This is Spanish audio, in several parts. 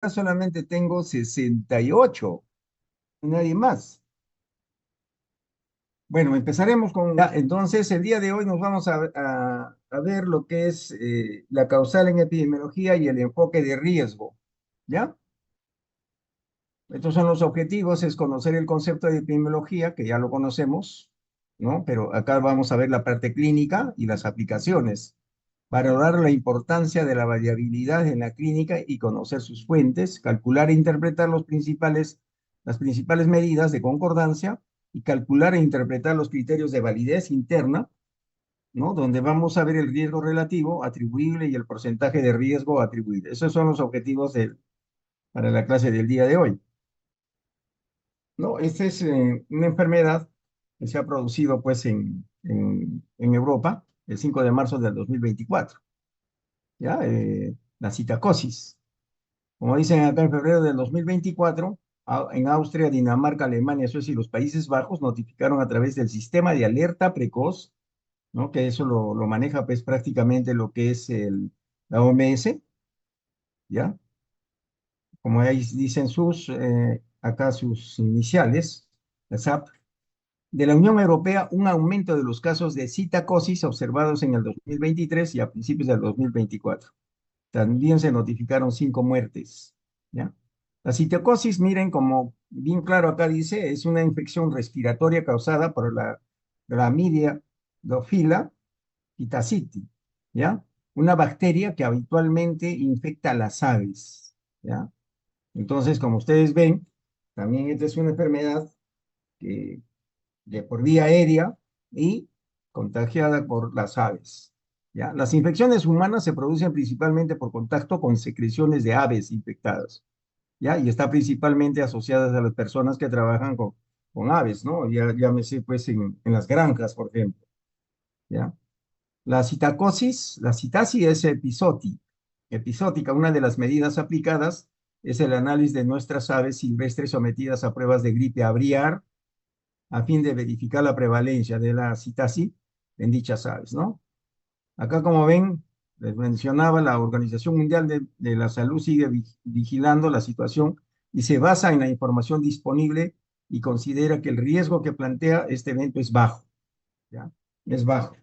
solamente tengo 68, nadie más. Bueno, empezaremos con... entonces, el día de hoy nos vamos a ver lo que es la causal en epidemiología y el enfoque de riesgo, ¿ya? Estos son los objetivos, es conocer el concepto de epidemiología, que ya lo conocemos, ¿no? Pero acá vamos a ver la parte clínica y las aplicaciones, valorar la importancia de la variabilidad en la clínica y conocer sus fuentes, calcular e interpretar las principales medidas de concordancia y calcular e interpretar los criterios de validez interna, ¿no? Donde vamos a ver el riesgo relativo, atribuible y el porcentaje de riesgo atribuible. Esos son los objetivos para la clase del día de hoy. No, esta es una enfermedad que se ha producido pues en Europa el 5 de marzo del 2024, ¿ya? La citacosis. Como dicen acá en febrero del 2024, en Austria, Dinamarca, Alemania, Suecia y los Países Bajos notificaron a través del sistema de alerta precoz, ¿no? Que eso lo maneja pues prácticamente lo que es la OMS, ¿ya? Como ahí dicen acá sus iniciales, la SAP, de la Unión Europea un aumento de los casos de citacosis observados en el 2023 y a principios del 2024. También se notificaron 5 muertes, ¿ya? La citacosis, miren, como bien claro acá dice, es una infección respiratoria causada por la Chlamydia Drosophila pithaciti, ¿ya? Una bacteria que habitualmente infecta a las aves, ¿ya? Entonces, como ustedes ven, también esta es una enfermedad que de por vía aérea y contagiada por las aves. ¿Ya? Las infecciones humanas se producen principalmente por contacto con secreciones de aves infectadas, ¿ya? Y está principalmente asociadas a las personas que trabajan con aves, ¿no? Ya, llámese pues en las granjas, por ejemplo, ¿ya? La citasis es episótica. Una de las medidas aplicadas es el análisis de nuestras aves silvestres sometidas a pruebas de gripe aviar a fin de verificar la prevalencia de la citasis en dichas aves, ¿no? Acá, como ven, les mencionaba, la Organización Mundial de la Salud sigue vigilando la situación y se basa en la información disponible y considera que el riesgo que plantea este evento es bajo, ¿ya? Es bajo.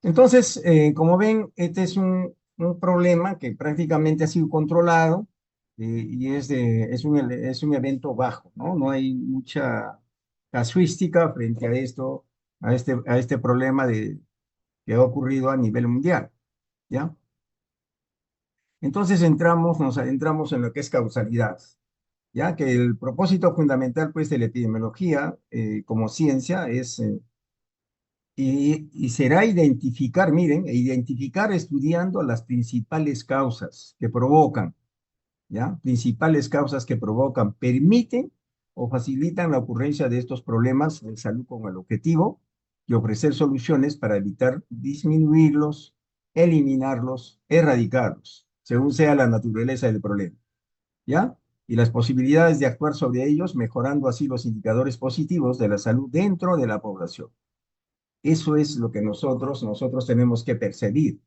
Entonces, como ven, este es un problema que prácticamente ha sido controlado y es un evento bajo, ¿no? No hay mucha casuística frente a esto, a este problema que ha ocurrido a nivel mundial, ¿ya? Entonces nos adentramos en lo que es causalidad, ¿ya? Que el propósito fundamental, pues, de la epidemiología como ciencia es y será identificar, miren, identificar estudiando las principales causas que provocan, ¿ya? Principales causas que provocan, permiten o facilitan la ocurrencia de estos problemas de salud con el objetivo de ofrecer soluciones para evitar disminuirlos, eliminarlos, erradicarlos, según sea la naturaleza del problema, ¿ya? Y las posibilidades de actuar sobre ellos, mejorando así los indicadores positivos de la salud dentro de la población. Eso es lo que nosotros tenemos que percibir,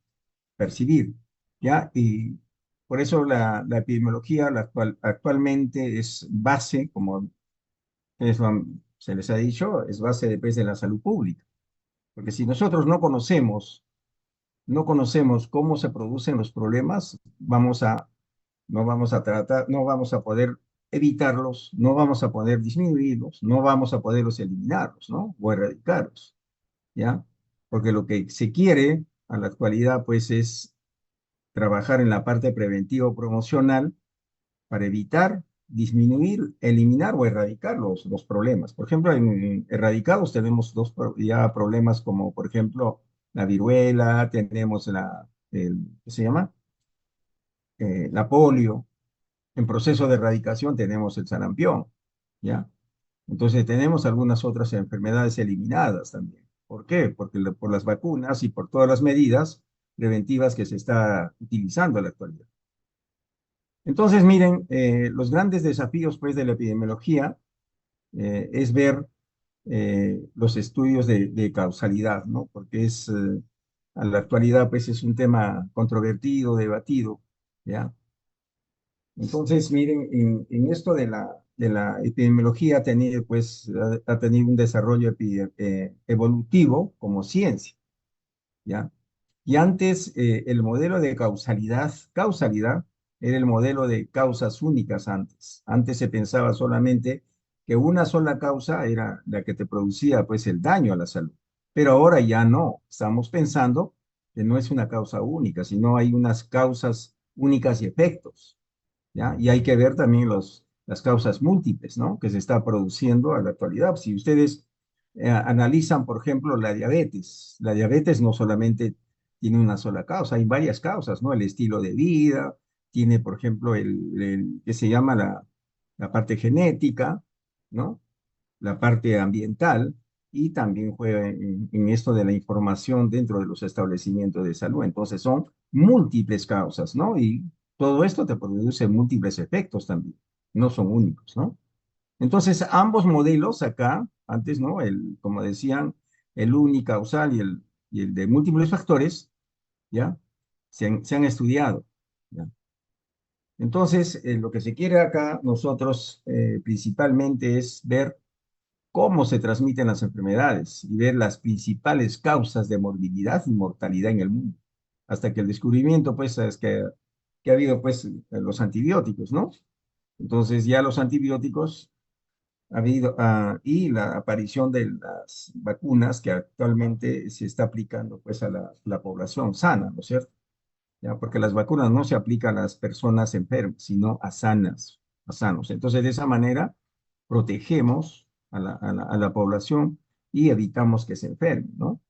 ¿ya? Y por eso la epidemiología actualmente es base, como se les ha dicho, es base de la salud pública. Porque si nosotros no conocemos cómo se producen los problemas, no vamos a poder evitarlos, no vamos a poder disminuirlos, no vamos a poderlos eliminarlos, ¿no? O erradicarlos. ¿Ya? Porque lo que se quiere a la actualidad, pues, es trabajar en la parte preventivo-promocional para evitar, disminuir, eliminar o erradicar los problemas. Por ejemplo, en erradicados tenemos ya problemas como, por ejemplo, la viruela, tenemos ¿qué se llama? La polio. En proceso de erradicación tenemos el sarampión, ¿ya? Entonces tenemos algunas otras enfermedades eliminadas también. ¿Por qué? Porque por las vacunas y por todas las medidas preventivas que se está utilizando en la actualidad. Entonces, miren, los grandes desafíos pues de la epidemiología es ver los estudios de causalidad, ¿no? Porque a la actualidad pues es un tema controvertido, debatido, ¿ya? Entonces, miren, en esto de la epidemiología pues, ha tenido un desarrollo evolutivo como ciencia, ¿ya? Y antes el modelo de causalidad era el modelo de causas únicas antes. Antes se pensaba solamente que una sola causa era la que te producía pues el daño a la salud. Pero ahora ya no. Estamos pensando que no es una causa única, sino hay unas causas únicas y efectos. ¿Ya? Y hay que ver también las causas múltiples, ¿no? Que se está produciendo a la actualidad. Si ustedes analizan, por ejemplo, la diabetes no solamente tiene una sola causa, hay varias causas, ¿no? El estilo de vida, tiene, por ejemplo, que se llama la parte genética, ¿no? La parte ambiental, y también juega en esto de la información dentro de los establecimientos de salud. Entonces son múltiples causas, ¿no? Y todo esto te produce múltiples efectos también, no son únicos, ¿no? Entonces ambos modelos acá, antes, ¿no? Como decían, el unicausal y el de múltiples factores, ¿ya? Se han estudiado, ¿ya? Entonces, lo que se quiere acá nosotros principalmente es ver cómo se transmiten las enfermedades y ver las principales causas de morbilidad y mortalidad en el mundo. Hasta que el descubrimiento, pues, es que ha habido, pues, los antibióticos, ¿no? Entonces, ya los antibióticos ha habido, y la aparición de las vacunas que actualmente se está aplicando, pues, a la población sana, ¿no es cierto? Ya, porque las vacunas no se aplican a las personas enfermas, sino a sanos. Entonces, de esa manera, protegemos a la población y evitamos que se enfermen, ¿no?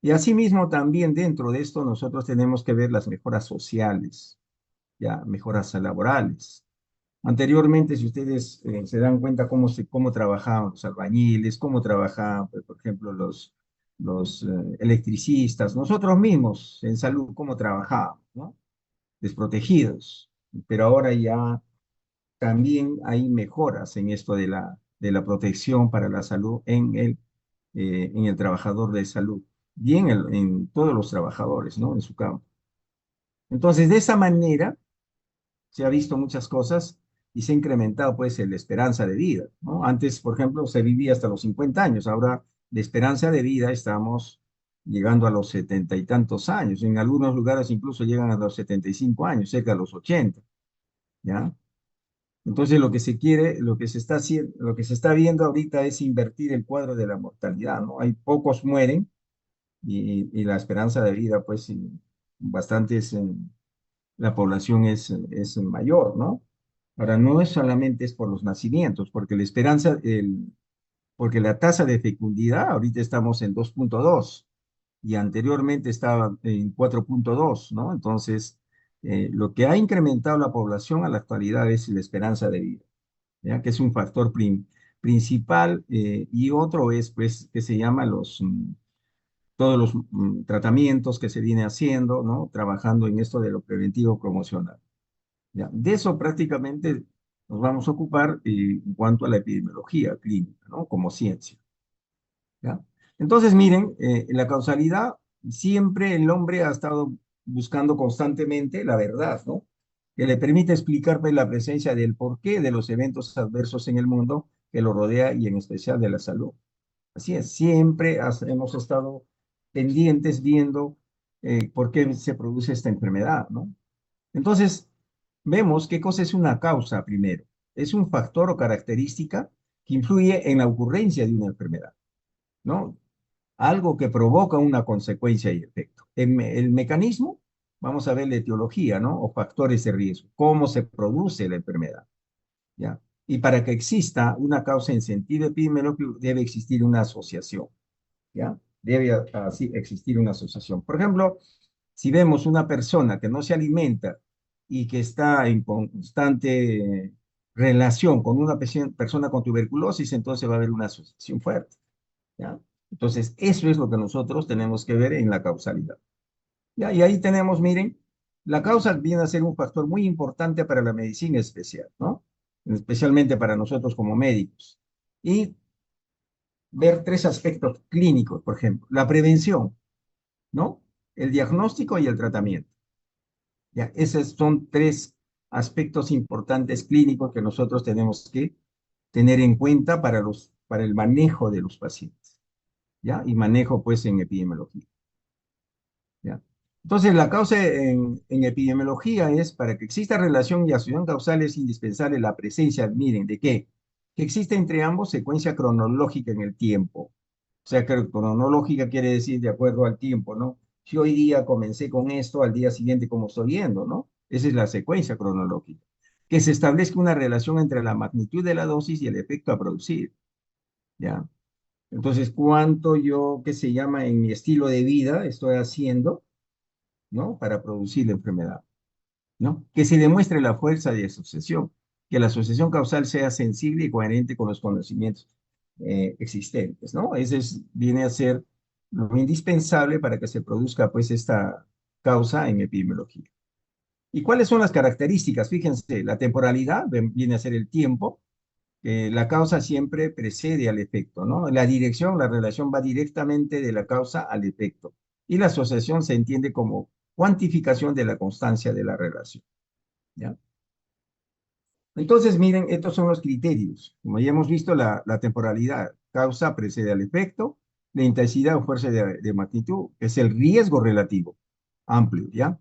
Y asimismo, también dentro de esto, nosotros tenemos que ver las mejoras sociales, ya, mejoras laborales. Anteriormente, si ustedes se dan cuenta cómo trabajaban los albañiles, cómo trabajaban, pues, por ejemplo, los electricistas, nosotros mismos en salud, cómo trabajábamos, ¿no? Desprotegidos. Pero ahora ya también hay mejoras en esto de la protección para la salud en el trabajador de salud y en todos los trabajadores, ¿no? En su campo. Entonces, de esa manera se ha visto muchas cosas y se ha incrementado, pues, la esperanza de vida, ¿no? Antes, por ejemplo, se vivía hasta los 50 años, ahora de esperanza de vida estamos llegando a los 70 y tantos años, en algunos lugares incluso llegan a los 75 años, cerca de los 80, ¿ya? Entonces lo que se quiere, lo que se está haciendo, lo que se está viendo ahorita es invertir el cuadro de la mortalidad, ¿no? Hay pocos mueren y la esperanza de vida, pues, bastantes, la población es mayor, ¿no? Ahora, no es solamente es por los nacimientos, porque la esperanza, porque la tasa de fecundidad, ahorita estamos en 2,2 y anteriormente estaba en 4,2, ¿no? Entonces, lo que ha incrementado la población a la actualidad es la esperanza de vida, ¿ya? Que es un factor principal, y otro es, pues, que se llama todos los tratamientos que se viene haciendo, ¿no? Trabajando en esto de lo preventivo promocional, ¿ya? De eso prácticamente nos vamos a ocupar en cuanto a la epidemiología clínica, ¿no? Como ciencia, ¿ya? Entonces, miren, la causalidad, siempre el hombre ha estado buscando constantemente la verdad, ¿no? Que le permite explicar, pues, la presencia del porqué de los eventos adversos en el mundo que lo rodea y en especial de la salud. Así es, siempre hemos estado pendientes viendo por qué se produce esta enfermedad, ¿no? Entonces, vemos qué cosa es una causa primero. Es un factor o característica que influye en la ocurrencia de una enfermedad, ¿no? Algo que provoca una consecuencia y efecto. El mecanismo, vamos a ver la etiología, ¿no? O factores de riesgo, cómo se produce la enfermedad, ¿ya? Y para que exista una causa en sentido epidemiológico, debe existir una asociación, ¿ya? Debe así existir una asociación. Por ejemplo, si vemos una persona que no se alimenta y que está en constante relación con una persona con tuberculosis, entonces va a haber una asociación fuerte, ¿ya? Entonces, eso es lo que nosotros tenemos que ver en la causalidad, ¿ya? Y ahí tenemos, miren, la causa viene a ser un factor muy importante para la medicina especial, ¿no? Especialmente para nosotros como médicos. Y ver tres aspectos clínicos, por ejemplo, la prevención, ¿no? El diagnóstico y el tratamiento. ¿Ya? Esos son tres aspectos importantes clínicos que nosotros tenemos que tener en cuenta para el manejo de los pacientes, ¿ya? Y manejo, pues, en epidemiología, ¿ya? Entonces, la causa en epidemiología es, para que exista relación y asociación causal, es indispensable la presencia, miren, ¿de qué? Que existe entre ambos secuencia cronológica en el tiempo. O sea, que cronológica quiere decir de acuerdo al tiempo, ¿no? Si hoy día comencé con esto, al día siguiente como estoy yendo, ¿no? Esa es la secuencia cronológica. Que se establezca una relación entre la magnitud de la dosis y el efecto a producir, ¿ya? Entonces, cuánto yo, qué se llama, en mi estilo de vida estoy haciendo, ¿no? Para producir la enfermedad, ¿no? Que se demuestre la fuerza de asociación, que la asociación causal sea sensible y coherente con los conocimientos existentes, ¿no? Viene a ser lo indispensable para que se produzca, pues, esta causa en epidemiología. ¿Y cuáles son las características? Fíjense, la temporalidad viene a ser el tiempo, la causa siempre precede al efecto, ¿no? La dirección, la relación va directamente de la causa al efecto. Y la asociación se entiende como cuantificación de la constancia de la relación, ¿ya? Entonces, miren, estos son los criterios. Como ya hemos visto, la temporalidad, causa precede al efecto, la intensidad o fuerza de magnitud es el riesgo relativo, amplio, ¿ya?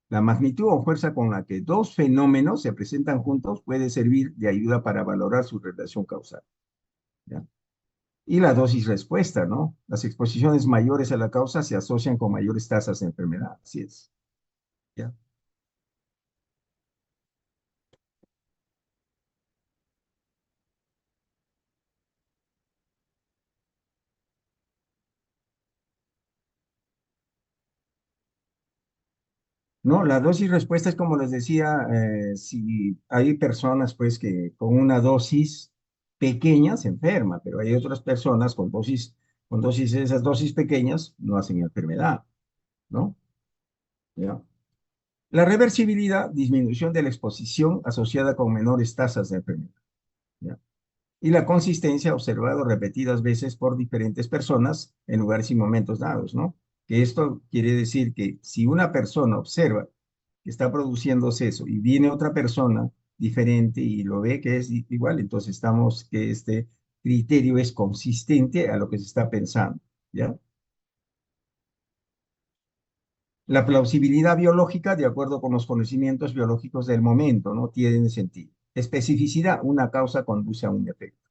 La magnitud o fuerza con la que dos fenómenos se presentan juntos puede servir de ayuda para valorar su relación causal, ¿ya? Y la dosis respuesta, ¿no? Las exposiciones mayores a la causa se asocian con mayores tasas de enfermedad, así es, ¿ya? No, la dosis respuesta es como les decía, si hay personas pues que con una dosis pequeña se enferma, pero hay otras personas esas dosis pequeñas no hacen enfermedad, ¿no? ¿Ya? La reversibilidad, disminución de la exposición asociada con menores tasas de enfermedad, ¿ya? Y la consistencia observado repetidas veces por diferentes personas en lugares y momentos dados, ¿no? Que esto quiere decir que si una persona observa que está produciéndose eso y viene otra persona diferente y lo ve que es igual, entonces estamos que este criterio es consistente a lo que se está pensando, ¿ya? La plausibilidad biológica, de acuerdo con los conocimientos biológicos del momento, ¿no? Tiene sentido. Especificidad, una causa conduce a un efecto.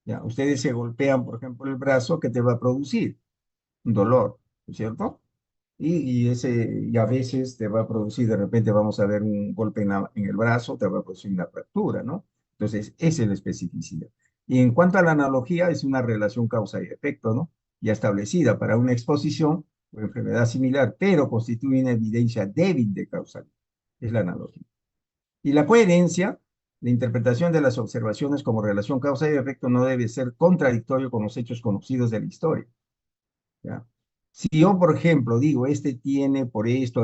¿Ya? Ustedes se golpean, por ejemplo, el brazo, ¿qué te va a producir? Un dolor, ¿no es cierto? Y a veces te va a producir, de repente vamos a ver un golpe en el brazo, te va a producir una fractura, ¿no? Entonces, esa es la especificidad. Y en cuanto a la analogía, es una relación causa y efecto, ¿no? Ya establecida para una exposición o enfermedad similar, pero constituye una evidencia débil de causalidad. Es la analogía. Y la coherencia, la interpretación de las observaciones como relación causa y efecto no debe ser contradictorio con los hechos conocidos de la historia, ¿ya? Si yo, por ejemplo, digo, este tiene por esto,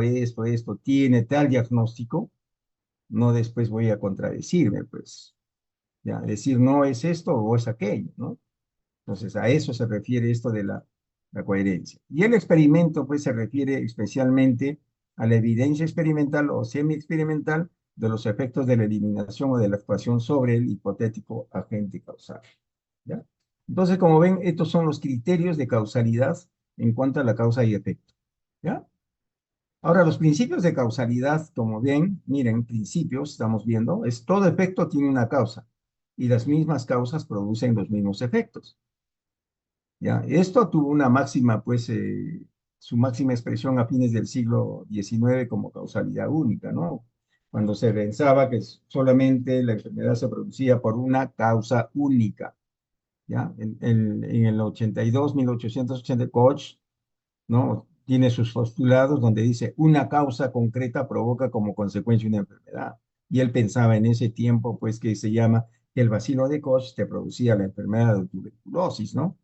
tiene tal diagnóstico, no después voy a contradecirme, pues, ¿ya? Decir no es esto o es aquello, ¿no? Entonces, a eso se refiere esto de la coherencia. Y el experimento, pues, se refiere especialmente a la evidencia experimental o semi-experimental de los efectos de la eliminación o de la actuación sobre el hipotético agente causal, ¿ya? Entonces, como ven, estos son los criterios de causalidad en cuanto a la causa y efecto, ¿ya? Ahora, los principios de causalidad, como ven, miren, principios, estamos viendo, es todo efecto tiene una causa y las mismas causas producen los mismos efectos. ¿Ya? Esto tuvo una máxima, pues, su máxima expresión a fines del siglo XIX como causalidad única, ¿no? Cuando se pensaba que solamente la enfermedad se producía por una causa única, ¿ya? En el 82, 1880, Koch, ¿no? Tiene sus postulados donde dice una causa concreta provoca como consecuencia una enfermedad. Y él pensaba en ese tiempo, pues, que se llama que el bacilo de Koch te producía la enfermedad de tuberculosis, ¿no?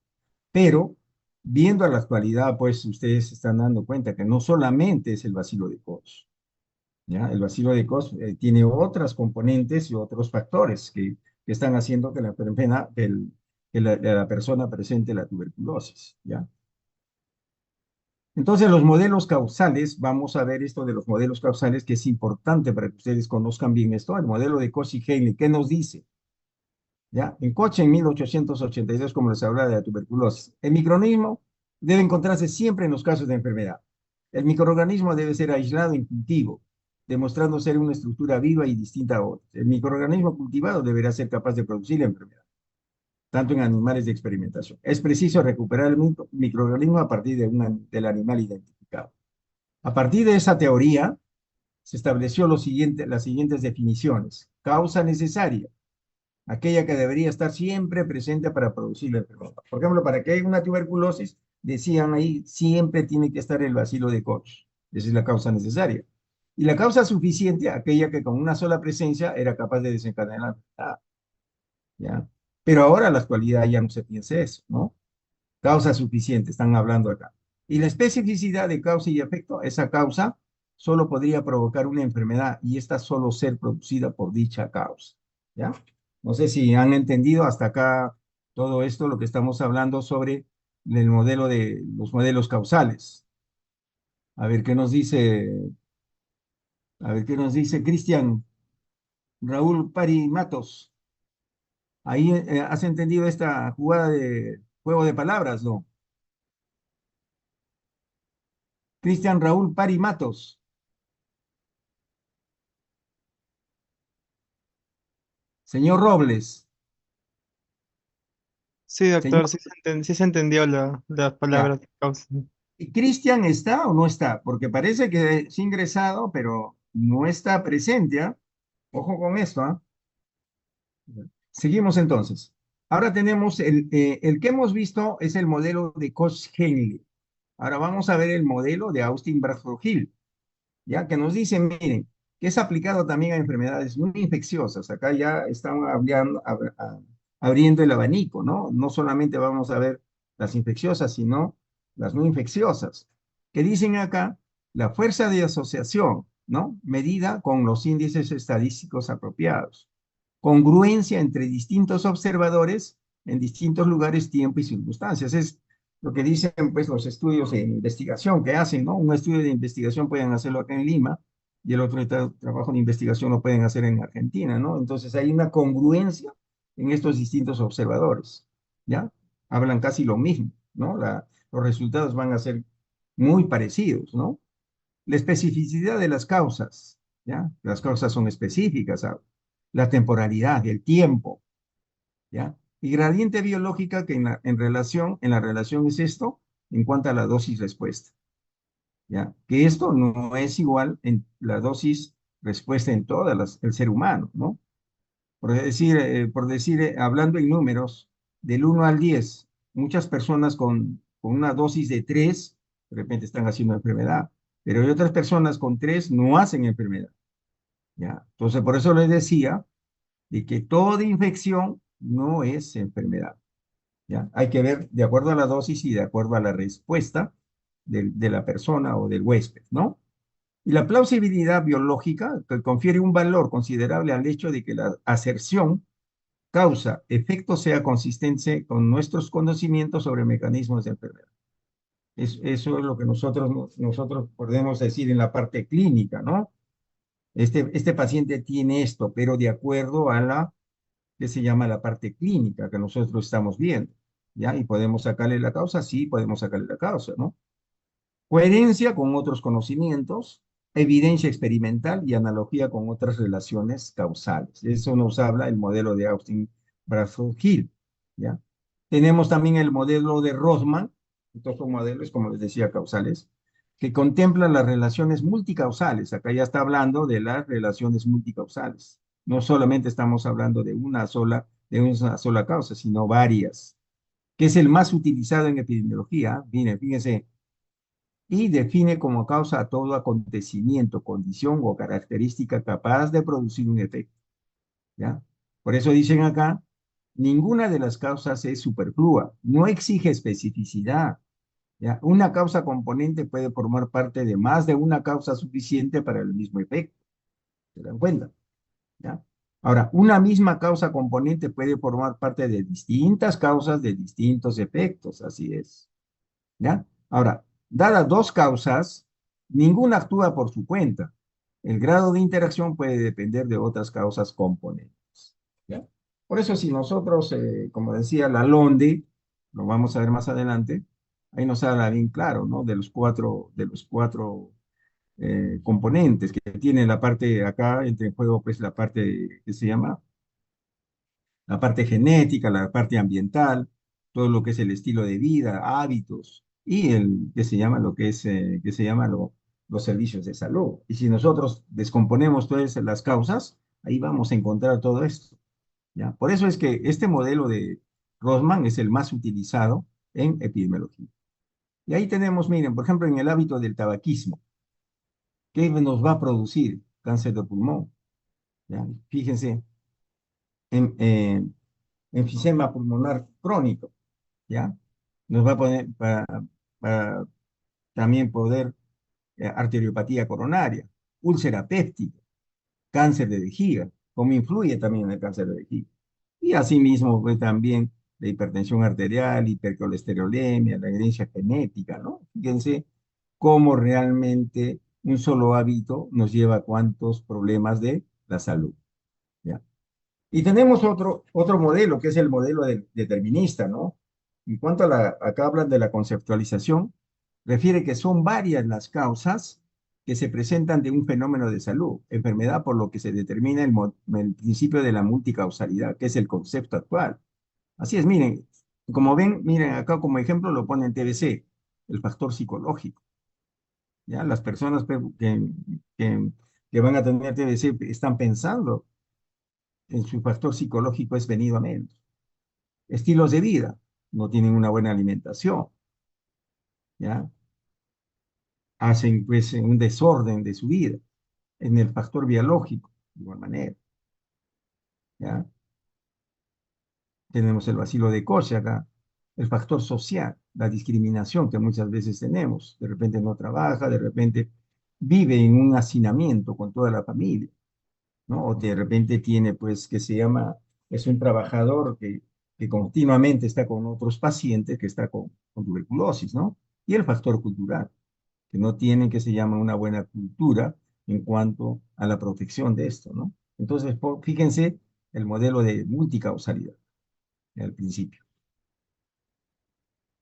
Pero viendo a la actualidad, pues ustedes se están dando cuenta que no solamente es el bacilo de Koch, ¿ya? El bacilo de Koch tiene otras componentes y otros factores que están haciendo que la enfermedad, que la persona presente la tuberculosis, ¿ya? Entonces, los modelos causales, vamos a ver esto de los modelos causales, que es importante para que ustedes conozcan bien esto. El modelo de Koch y Haley, ¿qué nos dice? ¿Ya? En Koch en 1882, como les hablaba de la tuberculosis, el microorganismo debe encontrarse siempre en los casos de enfermedad. El microorganismo debe ser aislado en cultivo, demostrando ser una estructura viva y distinta a otras. El microorganismo cultivado deberá ser capaz de producir la enfermedad, tanto en animales de experimentación. Es preciso recuperar el microorganismo a partir del animal identificado. A partir de esa teoría, se estableció las siguientes definiciones. Causa necesaria, aquella que debería estar siempre presente para producir la enfermedad. Por ejemplo, para que haya una tuberculosis, decían ahí, siempre tiene que estar el bacilo de Koch. Esa es la causa necesaria. Y la causa suficiente, aquella que con una sola presencia era capaz de desencadenar la enfermedad. ¿Ya? Pero ahora, en la actualidad, ya no se piensa eso, ¿no? Causa suficiente, están hablando acá. Y la especificidad de causa y efecto, esa causa solo podría provocar una enfermedad y esta solo ser producida por dicha causa. ¿Ya? No sé si han entendido hasta acá todo esto, lo que estamos hablando sobre el modelo de los modelos causales. A ver qué nos dice, a ver qué nos dice Cristian Raúl Pari Matos. Ahí has entendido esta jugada de juego de palabras, ¿no? Cristian Raúl Pari Matos. Señor Robles, Sí, doctor, señor, sí se entendió las ya. palabras de causa. ¿Y ¿Cristian está o no está? Porque parece que es ingresado, pero no está presente, ¿ah? Ojo con esto, ¿ah? Seguimos entonces. Ahora tenemos el que hemos visto es el modelo de Koch-Henle. Ahora vamos a ver el modelo de Austin Bradford Hill, ya que nos dice, miren, que es aplicado también a enfermedades muy infecciosas. Acá ya están abriendo el abanico, ¿no? No solamente vamos a ver las infecciosas, sino las no infecciosas. Que dicen acá, la fuerza de asociación, ¿no? Medida con los índices estadísticos apropiados. Congruencia entre distintos observadores en distintos lugares, tiempo y circunstancias. Es lo que dicen pues los estudios de investigación que hacen, ¿no? Un estudio de investigación pueden hacerlo acá en Lima y el otro trabajo de investigación lo pueden hacer en Argentina, ¿no? Entonces hay una congruencia en estos distintos observadores, ¿ya? Hablan casi lo mismo, ¿no? Los resultados van a ser muy parecidos, ¿no? La especificidad de las causas, ¿ya? Las causas son específicas, ¿sabes? La temporalidad, el tiempo, ¿ya? Y gradiente biológica que en la relación es esto en cuanto a la dosis respuesta, ¿ya? Que esto no es igual en la dosis respuesta en el ser humano, ¿no? Por decir, hablando en números, del 1 al 10, muchas personas con una dosis de 3 de repente están haciendo enfermedad, pero hay otras personas con 3 no hacen enfermedad, ¿ya? Entonces, por eso les decía de que toda infección no es enfermedad. ¿Ya? Hay que ver de acuerdo a la dosis y de acuerdo a la respuesta de la persona o del huésped, ¿no? Y la plausibilidad biológica que confiere un valor considerable al hecho de que la aserción causa-efecto sea consistente con nuestros conocimientos sobre mecanismos de enfermedad. Eso es lo que nosotros podemos decir en la parte clínica, ¿no? Este paciente tiene esto, pero de acuerdo a la que se llama la parte clínica que nosotros estamos viendo, ¿ya? Y podemos sacarle la causa, sí, podemos sacarle la causa, ¿no? Coherencia con otros conocimientos, evidencia experimental y analogía con otras relaciones causales. Eso nos habla el modelo de Austin Bradford Hill, ¿ya? Tenemos también el modelo de Rosman, estos son modelos, como les decía, causales, que contemplan las relaciones multicausales. Acá ya está hablando de las relaciones multicausales. No solamente estamos hablando de una sola causa, sino varias, que es el más utilizado en epidemiología. Miren, fíjense, y define como causa a todo acontecimiento, condición o característica capaz de producir un efecto, ¿ya? Por eso dicen acá, ninguna de las causas es superflua, no exige especificidad, ¿ya? Una causa componente puede formar parte de más de una causa suficiente para el mismo efecto, ¿se dan cuenta? ¿Ya? Ahora, una misma causa componente puede formar parte de distintas causas de distintos efectos, así es. ¿Ya? Ahora, Dadas dos causas, ninguna actúa por su cuenta. El grado de interacción puede depender de otras causas componentes. ¿Ya? Por eso si nosotros, como decía la LONDE, lo vamos a ver más adelante, ahí nos habla bien claro, ¿no? De los cuatro componentes que tiene la parte acá, entre en juego pues la parte que se llama la parte genética, la parte ambiental, todo lo que es el estilo de vida, hábitos y el que se llama que se llama los servicios de salud. Y si nosotros descomponemos todas las causas, ahí vamos a encontrar todo esto, ¿ya? Por eso es que este modelo de Rosman es el más utilizado en epidemiología. Y ahí tenemos, miren, por ejemplo, en el hábito del tabaquismo, ¿qué nos va a producir? Cáncer de pulmón, ¿ya? Fíjense, en, enfisema pulmonar crónico, ¿ya? Nos va a poner para también poder arteriopatía coronaria, úlcera péptica, cáncer de vejiga, cómo influye también en el cáncer de vejiga. Y asimismo, pues, también la hipertensión arterial, hipercolesterolemia, la herencia genética, ¿no? Fíjense cómo realmente un solo hábito nos lleva a cuántos problemas de la salud, ¿ya? Y tenemos otro modelo, que es el modelo determinista, ¿no? En cuanto acá hablan de la conceptualización, refiere que son varias las causas que se presentan de un fenómeno de salud, enfermedad, por lo que se determina el principio de la multicausalidad, que es el concepto actual. Así es, miren, como ven, miren, acá como ejemplo lo ponen TBC, el factor psicológico, ¿ya? Las personas que, que van a tener TBC están pensando en su factor psicológico es venido a menos. Estilos de vida, no tienen una buena alimentación, ¿ya? Hacen pues un desorden de su vida. En el factor biológico, de igual manera, ¿ya? Tenemos el vacilo de Koch acá, el factor social, la discriminación que muchas veces tenemos. De repente no trabaja, de repente vive en un hacinamiento con toda la familia, ¿no? O de repente tiene, pues, que se llama, es un trabajador que continuamente está con otros pacientes que está con tuberculosis, ¿no? Y el factor cultural, que no tienen, que se llama, una buena cultura en cuanto a la protección de esto, ¿no? Entonces, fíjense el modelo de multicausalidad al principio.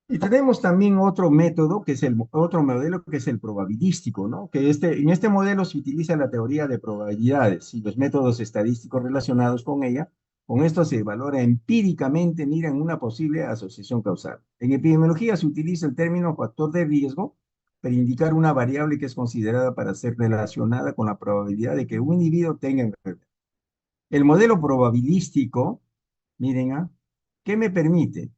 Y tenemos también otro método, que es otro modelo, que es el probabilístico, ¿no? Que en este modelo se utiliza la teoría de probabilidades y los métodos estadísticos relacionados con ella. Con esto se valora empíricamente, miren, una posible asociación causal. En epidemiología se utiliza el término factor de riesgo para indicar una variable que es considerada para ser relacionada con la probabilidad de que un individuo tenga enfermedad. El modelo probabilístico, miren, ¿qué me permite?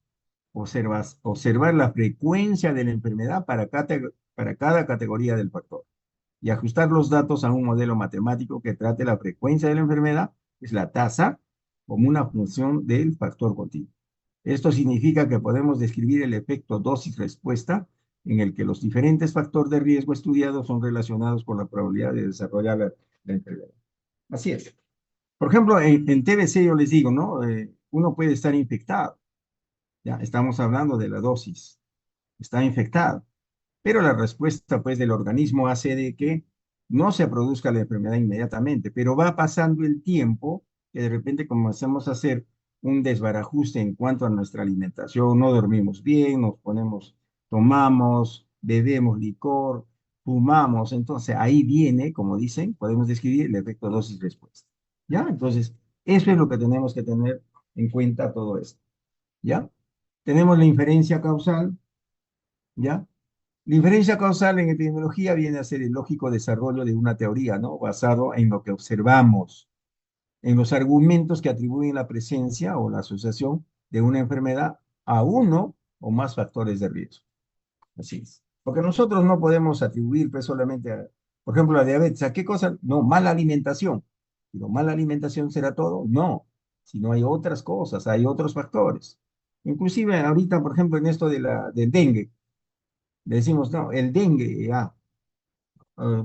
Observar la frecuencia de la enfermedad para cada categoría del factor y ajustar los datos a un modelo matemático que trate la frecuencia de la enfermedad, es la tasa, como una función del factor continuo. Esto significa que podemos describir el efecto dosis-respuesta en el que los diferentes factores de riesgo estudiados son relacionados con la probabilidad de desarrollar la enfermedad. Así es. Por ejemplo, en TBC yo les digo, ¿no? Uno puede estar infectado, ya estamos hablando de la dosis, está infectado, pero la respuesta pues del organismo hace de que no se produzca la enfermedad inmediatamente, pero va pasando el tiempo que de repente comenzamos a hacer un desbarajuste en cuanto a nuestra alimentación, no dormimos bien, tomamos, bebemos licor, fumamos, entonces ahí viene, como dicen, podemos describir el efecto dosis-respuesta, ¿ya? Entonces, eso es lo que tenemos que tener en cuenta todo esto, ¿ya? Tenemos la inferencia causal, ¿ya? La inferencia causal en epidemiología viene a ser el lógico desarrollo de una teoría, ¿no? Basado en lo que observamos, en los argumentos que atribuyen la presencia o la asociación de una enfermedad a uno o más factores de riesgo. Así es. Porque nosotros no podemos atribuir pues solamente por ejemplo, la diabetes. ¿A qué cosa? No, mala alimentación. ¿Pero mala alimentación será todo? No. Si no hay otras cosas, hay otros factores. Inclusive ahorita, por ejemplo, en esto del dengue, decimos, no, el dengue, ya,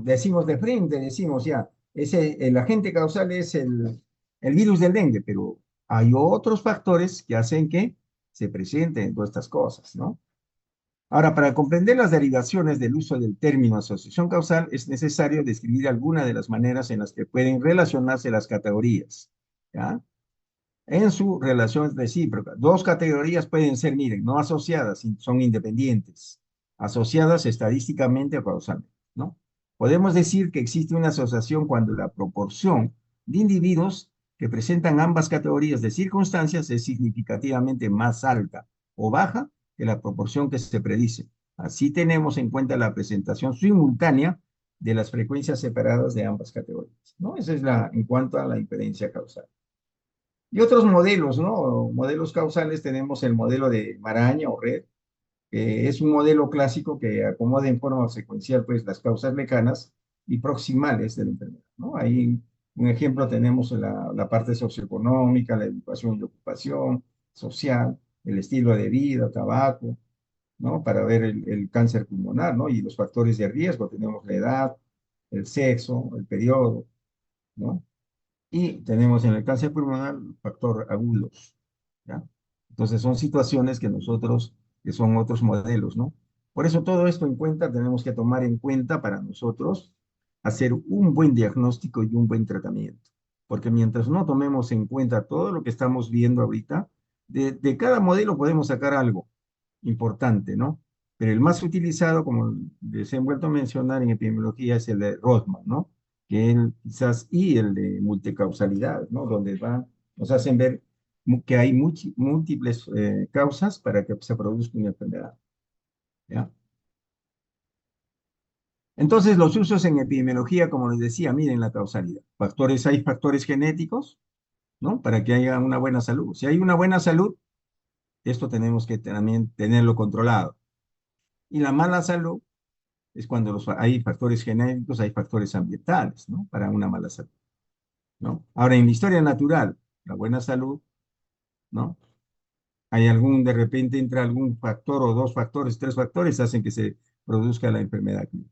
decimos de frente, decimos ya, el agente causal es el virus del dengue, pero hay otros factores que hacen que se presenten todas estas cosas, ¿no? Ahora, para comprender las derivaciones del uso del término asociación causal, es necesario describir algunas de las maneras en las que pueden relacionarse las categorías, ¿ya? En su relación recíproca. Dos categorías pueden ser, miren, no asociadas, son independientes, asociadas estadísticamente o causalmente, ¿no? Podemos decir que existe una asociación cuando la proporción de individuos que presentan ambas categorías de circunstancias es significativamente más alta o baja que la proporción que se predice. Así tenemos en cuenta la presentación simultánea de las frecuencias separadas de ambas categorías, ¿no? Esa es la, en cuanto a la inferencia causal. Y otros modelos, ¿no? Modelos causales tenemos el modelo de maraña o red, que es un modelo clásico que acomoda en forma secuencial pues las causas lejanas y proximales de la enfermedad, ¿no? Ahí un ejemplo tenemos la parte socioeconómica, la educación y ocupación, social, el estilo de vida, tabaco, ¿no? Para ver el cáncer pulmonar, ¿no? Y los factores de riesgo, tenemos la edad, el sexo, el periodo, ¿no? Y tenemos en el cáncer pulmonar el factor agudos, ¿ya? Entonces son situaciones que nosotros, que son otros modelos, ¿no? Por eso todo esto en cuenta, tenemos que tomar en cuenta para nosotros hacer un buen diagnóstico y un buen tratamiento. Porque mientras no tomemos en cuenta todo lo que estamos viendo ahorita, de cada modelo podemos sacar algo importante, ¿no? Pero el más utilizado, como les he vuelto a mencionar en epidemiología, es el de Rothman, ¿no? Que él quizás, y el de multicausalidad, ¿no? Donde nos hacen ver que hay múltiples causas para que se produzca una enfermedad, ¿ya? Entonces, los usos en epidemiología, como les decía, miren la causalidad. Hay factores genéticos, ¿no? Para que haya una buena salud. Si hay una buena salud, esto tenemos que también tenerlo controlado. Y la mala salud es cuando hay factores genéticos, hay factores ambientales, ¿no? Para una mala salud, ¿no? Ahora, en la historia natural, la buena salud, ¿no? Hay de repente entra algún factor o dos factores, tres factores, hacen que se produzca la enfermedad clínica,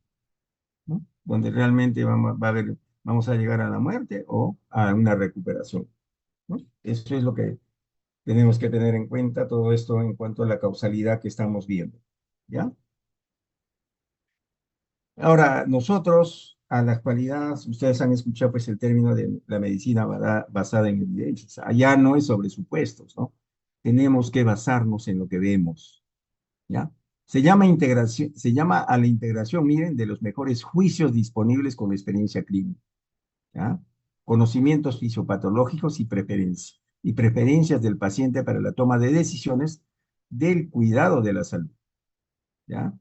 ¿no? Donde realmente vamos a llegar a la muerte o a una recuperación, ¿no? Eso es lo que tenemos que tener en cuenta, todo esto en cuanto a la causalidad que estamos viendo, ¿ya? Ahora, nosotros, a la actualidad, ustedes han escuchado pues el término de la medicina basada en evidencias. Allá no es sobre supuestos, ¿no? Tenemos que basarnos en lo que vemos, ¿ya? Se llama a la integración, miren, de los mejores juicios disponibles con la experiencia clínica, ¿ya? Conocimientos fisiopatológicos y preferencias del paciente para la toma de decisiones del cuidado de la salud, ¿ya?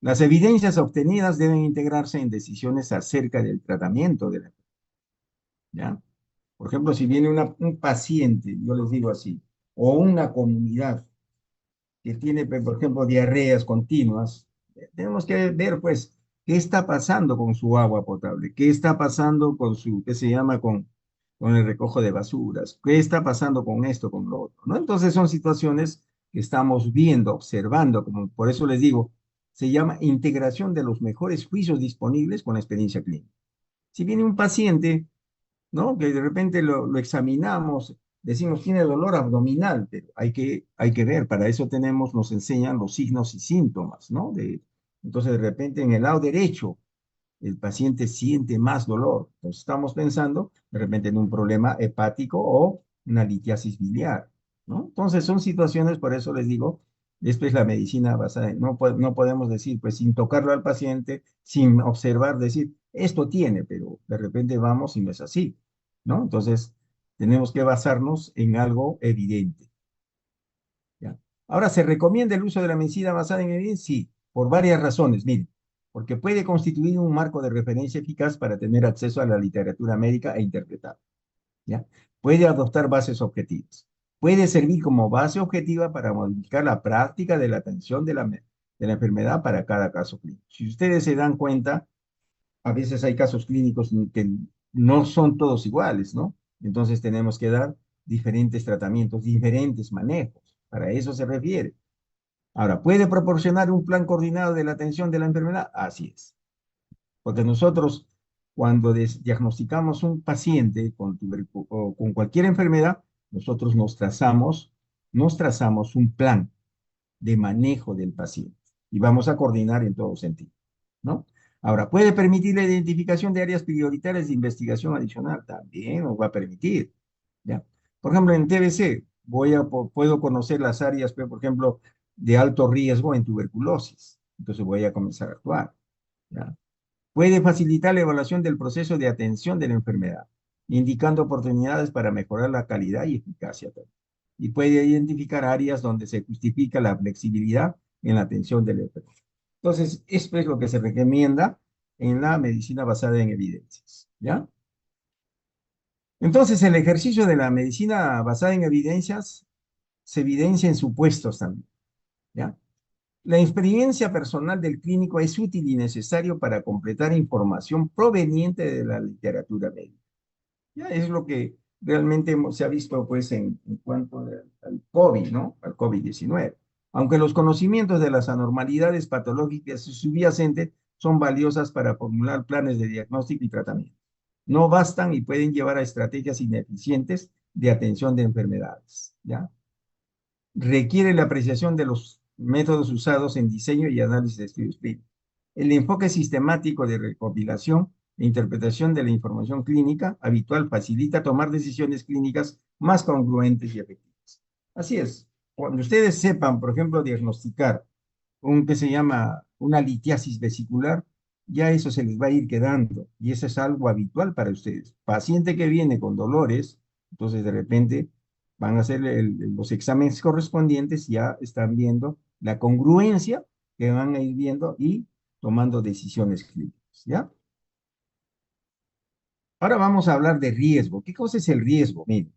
Las evidencias obtenidas deben integrarse en decisiones acerca del tratamiento de la enfermedad, ¿ya? Por ejemplo, si viene un paciente, yo les digo así, o una comunidad que tiene, pues, por ejemplo, diarreas continuas, tenemos que ver, pues, qué está pasando con su agua potable, qué está pasando con qué se llama, con el recojo de basuras, qué está pasando con esto, con lo otro, ¿no? Entonces son situaciones que estamos viendo, observando, como por eso les digo, se llama integración de los mejores juicios disponibles con la experiencia clínica. Si viene un paciente, ¿no? Que de repente lo examinamos, decimos tiene dolor abdominal, pero hay que ver, para eso nos enseñan los signos y síntomas, ¿no? Entonces de repente en el lado derecho el paciente siente más dolor. Entonces estamos pensando de repente en un problema hepático o una litiasis biliar, ¿no? Entonces son situaciones, por eso les digo, esto es la medicina basada en, no podemos decir, pues sin tocarlo al paciente, sin observar, decir, esto tiene, pero de repente vamos y no es así, ¿no? Entonces tenemos que basarnos en algo evidente, ¿ya? Ahora, ¿se recomienda el uso de la medicina basada en evidencia? Sí, por varias razones, miren, porque puede constituir un marco de referencia eficaz para tener acceso a la literatura médica e interpretar, ¿ya? Puede adoptar bases objetivas. Puede servir como base objetiva para modificar la práctica de la atención de la enfermedad para cada caso clínico. Si ustedes se dan cuenta, a veces hay casos clínicos que no son todos iguales, ¿no? Entonces tenemos que dar diferentes tratamientos, diferentes manejos. Para eso se refiere. Ahora, ¿puede proporcionar un plan coordinado de la atención de la enfermedad? Así es. Porque nosotros, cuando diagnosticamos un paciente o con cualquier enfermedad, nosotros nos trazamos un plan de manejo del paciente. y vamos a coordinar en todo sentido, ¿no? Ahora, ¿puede permitir la identificación de áreas prioritarias de investigación adicional? También nos va a permitir, ¿ya? Por ejemplo, en TBC puedo conocer las áreas, pues, por ejemplo, de alto riesgo en tuberculosis. Entonces voy a comenzar a actuar, ¿ya? Puede facilitar la evaluación del proceso de atención de la enfermedad, indicando oportunidades para mejorar la calidad y eficacia también. Y puede identificar áreas donde se justifica la flexibilidad en la atención del enfermo. Entonces, esto es lo que se recomienda en la medicina basada en evidencias, ¿ya? Entonces, el ejercicio de la medicina basada en evidencias se evidencia en supuestos también, ¿ya? La experiencia personal del clínico es útil y necesario para completar información proveniente de la literatura médica. Ya es lo que realmente se ha visto pues en cuanto al COVID, ¿no? Al COVID-19. Aunque los conocimientos de las anormalidades patológicas subyacentes son valiosas para formular planes de diagnóstico y tratamiento. No bastan y pueden llevar a estrategias ineficientes de atención de enfermedades, ¿ya? Requiere la apreciación de los métodos usados en diseño y análisis de estudios clínicos. El enfoque sistemático de recopilación e interpretación de la información clínica habitual facilita tomar decisiones clínicas más congruentes y efectivas. Así es, cuando ustedes sepan, por ejemplo, diagnosticar un que se llama una litiasis vesicular, ya eso se les va a ir quedando y eso es algo habitual para ustedes. Paciente que viene con dolores, entonces de repente van a hacer los exámenes correspondientes, ya están viendo la congruencia que van a ir viendo y tomando decisiones clínicas, ¿ya? Ahora vamos a hablar de riesgo. ¿Qué cosa es el riesgo? Miren,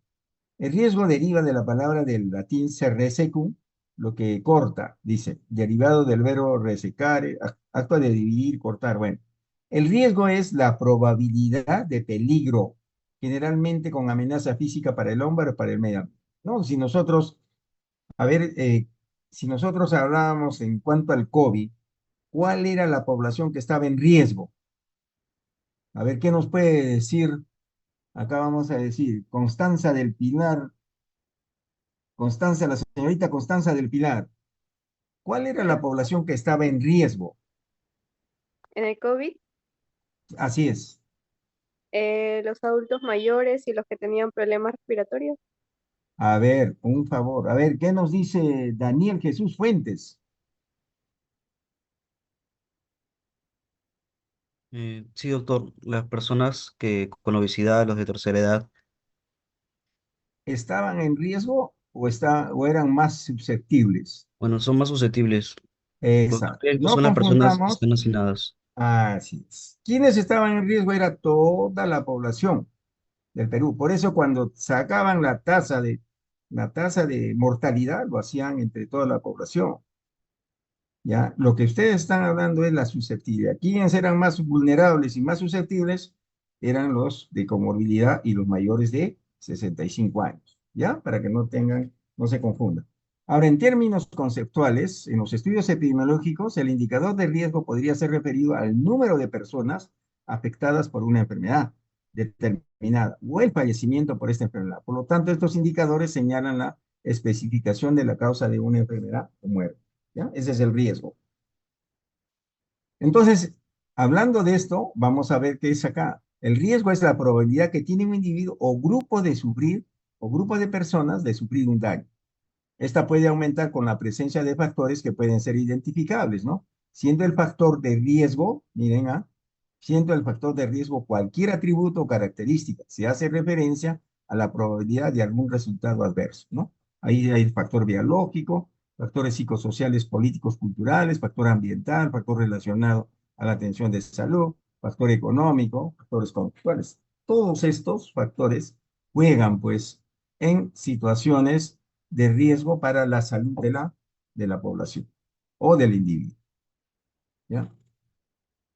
el riesgo deriva de la palabra del latín serresecum, lo que corta, dice, derivado del verbo resecare, acto de dividir, cortar. Bueno, el riesgo es la probabilidad de peligro, generalmente con amenaza física para el hombre o para el medio ambiente, ¿no? Si nosotros, a ver, si nosotros hablábamos en cuanto al COVID, ¿cuál era la población que estaba en riesgo? A ver, ¿qué nos puede decir? Acá vamos a decir, Constanza del Pilar, Constanza, la señorita Constanza del Pilar. ¿Cuál era la población que estaba en riesgo? En el COVID, Así es. los adultos mayores y los que tenían problemas respiratorios. A ver, un favor. A ver, ¿qué nos dice Daniel Jesús Fuentes? Sí, doctor, las personas que con obesidad, los de tercera edad, ¿Estaban en riesgo o eran más susceptibles? bueno, son más susceptibles, porque Exacto. riesgo No son las personas que confundamos. están hacinadas. Así es. ¿Quiénes estaban en riesgo? Era toda la población del Perú. Por eso cuando sacaban la tasa de mortalidad, lo hacían entre toda la población. ¿Ya? Lo que ustedes están hablando es la susceptibilidad. ¿Quiénes eran más vulnerables y más susceptibles? Eran los de comorbilidad y los mayores de 65 años, ¿ya? Para que no tengan, no se confundan. Ahora, en términos conceptuales, en los estudios epidemiológicos, el indicador de riesgo podría ser referido al número de personas afectadas por una enfermedad determinada o el fallecimiento por esta enfermedad. Por lo tanto, estos indicadores señalan la especificación de la causa de una enfermedad o muerte. ¿Ya? Ese es el riesgo. Entonces, hablando de esto, vamos a ver qué es acá. El riesgo es la probabilidad que tiene un individuo o grupo de sufrir, o grupo de personas de sufrir un daño. Esta puede aumentar con la presencia de factores que pueden ser identificables, ¿no? Siendo el factor de riesgo, miren, siendo el factor de riesgo cualquier atributo o característica, se hace referencia a la probabilidad de algún resultado adverso, ¿no? Ahí hay el factor biológico, factores psicosociales, políticos, culturales, factor ambiental, factor relacionado a la atención de salud, factor económico, factores conductuales. Todos estos factores juegan, pues, en situaciones de riesgo para la salud de la población o del individuo. ¿Ya?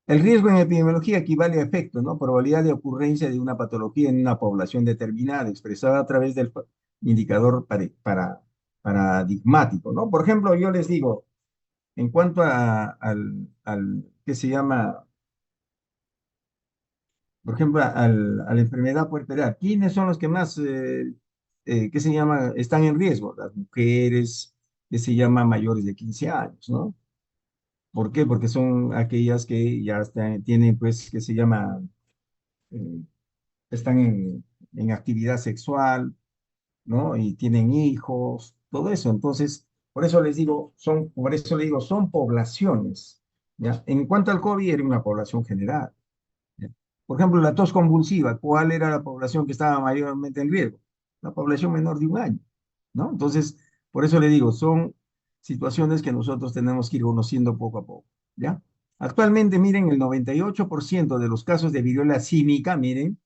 El riesgo en epidemiología equivale a efecto, ¿no? Probabilidad de ocurrencia de una patología en una población determinada, expresada a través del indicador paradigmático, ¿no? Por ejemplo, yo les digo, en cuanto ¿qué se llama? Por ejemplo, a la enfermedad puerperal, ¿quiénes son los que más, qué se llama, están en riesgo? Las mujeres, que se llama mayores de 15 años, ¿no? ¿Por qué? Porque son aquellas que ya tienen, pues, que se llama, eh, están en actividad sexual, ¿no? Y tienen hijos, todo eso. Entonces, por eso le digo, son poblaciones, ¿ya? En cuanto al COVID, era una población general, ¿ya? Por ejemplo, la tos convulsiva, ¿cuál era la población que estaba mayormente en riesgo? La población menor de 1 año, ¿no? Entonces, por eso le digo, son situaciones que nosotros tenemos que ir conociendo poco a poco, ¿ya? Actualmente, miren, el 98% de los casos de viruela símica, miren,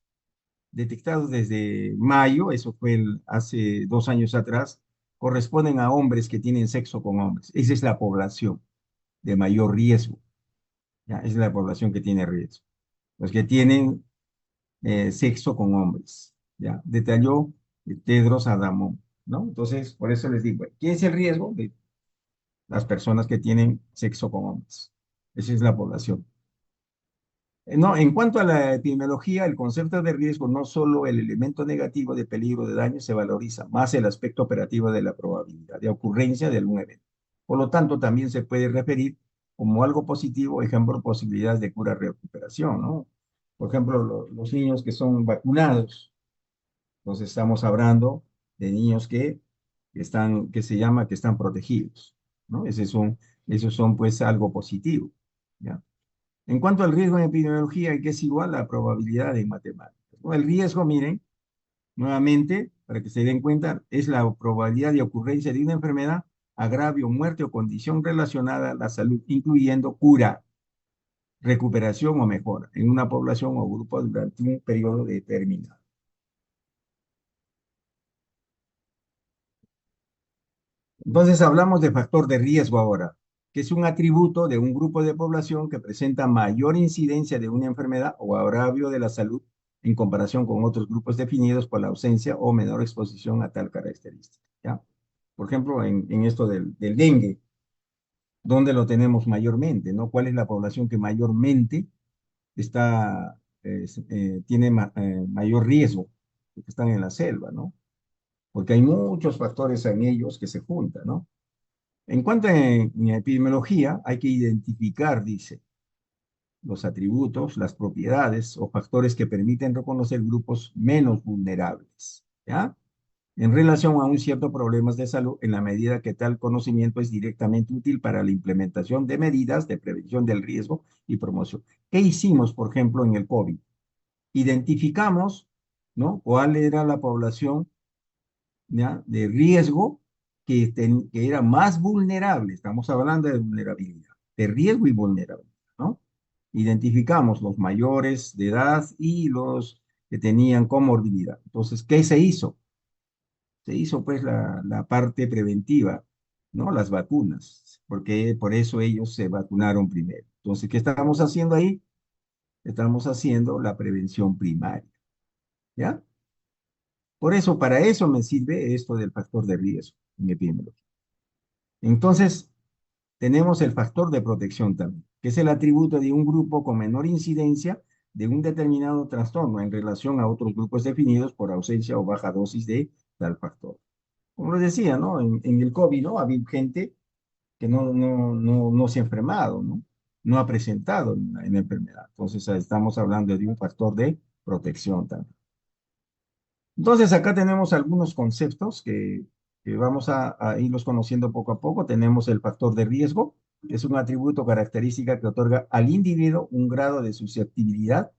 detectados desde mayo, eso fue hace 2 años atrás, corresponden a hombres que tienen sexo con hombres. Esa es la población de mayor riesgo, ¿ya? Esa es la población que tiene riesgo. Los que tienen sexo con hombres, ¿ya? Detalló Tedros Adhanom, ¿no? Entonces, por eso les digo, ¿qué es el riesgo? De las personas que tienen sexo con hombres. Esa es la población. No, en cuanto a la epidemiología, el concepto de riesgo, no solo el elemento negativo de peligro de daño se valoriza, más el aspecto operativo de la probabilidad de ocurrencia de algún evento. Por lo tanto, también se puede referir como algo positivo, ejemplo, posibilidades de cura recuperación, ¿no? Por ejemplo, los niños que son vacunados, entonces estamos hablando de niños que se llama que están protegidos, ¿no? Esos son pues algo positivo, ¿ya? En cuanto al riesgo en epidemiología, que es igual a la probabilidad en matemáticas, ¿no? El riesgo, miren, nuevamente, para que se den cuenta, es la probabilidad de ocurrencia de una enfermedad, agravio, muerte o condición relacionada a la salud, incluyendo cura, recuperación o mejora en una población o grupo durante un periodo determinado. Entonces hablamos de factor de riesgo ahora, que es un atributo de un grupo de población que presenta mayor incidencia de una enfermedad o agravio de la salud en comparación con otros grupos definidos por la ausencia o menor exposición a tal característica, ¿ya? Por ejemplo, en esto del dengue, ¿dónde lo tenemos mayormente, no? ¿Cuál es la población que mayormente tiene mayor riesgo? Porque están en la selva, ¿no? Porque hay muchos factores en ellos que se juntan, ¿no? En cuanto en epidemiología, hay que identificar, dice, los atributos, las propiedades o factores que permiten reconocer grupos menos vulnerables, ¿ya? En relación a un cierto problemas de salud, en la medida que tal conocimiento es directamente útil para la implementación de medidas de prevención del riesgo y promoción. ¿Qué hicimos, por ejemplo, en el COVID? Identificamos, ¿no? ¿Cuál era la población, ¿ya?, de riesgo que era más vulnerable? Estamos hablando de vulnerabilidad, de riesgo y vulnerabilidad, ¿no? Identificamos los mayores de edad y los que tenían comorbilidad. Entonces, ¿qué se hizo? Se hizo pues la parte preventiva, ¿no? Las vacunas, porque por eso ellos se vacunaron primero. Entonces, ¿qué estamos haciendo ahí? Estamos haciendo la prevención primaria, ¿ya? Por eso, para eso me sirve esto del factor de riesgo en epidemiología. Entonces, tenemos el factor de protección también, que es el atributo de un grupo con menor incidencia de un determinado trastorno en relación a otros grupos definidos por ausencia o baja dosis de tal factor. Como les decía, ¿no? En el COVID, ¿no? Había gente que no se ha enfermado, ¿no? No ha presentado en la enfermedad. Entonces, estamos hablando de un factor de protección también. Entonces, acá tenemos algunos conceptos que vamos a irlos conociendo poco a poco. Tenemos el factor de riesgo, que es un atributo característica que otorga al individuo un grado de susceptibilidad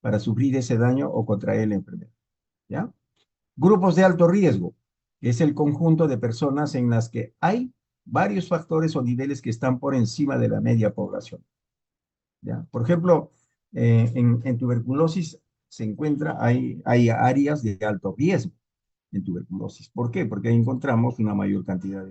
para sufrir ese daño o contraer la enfermedad, ¿ya? Grupos de alto riesgo, que es el conjunto de personas en las que hay varios factores o niveles que están por encima de la media población, ¿ya? Por ejemplo, en tuberculosis hay áreas de alto riesgo en tuberculosis. ¿Por qué? Porque ahí encontramos una mayor cantidad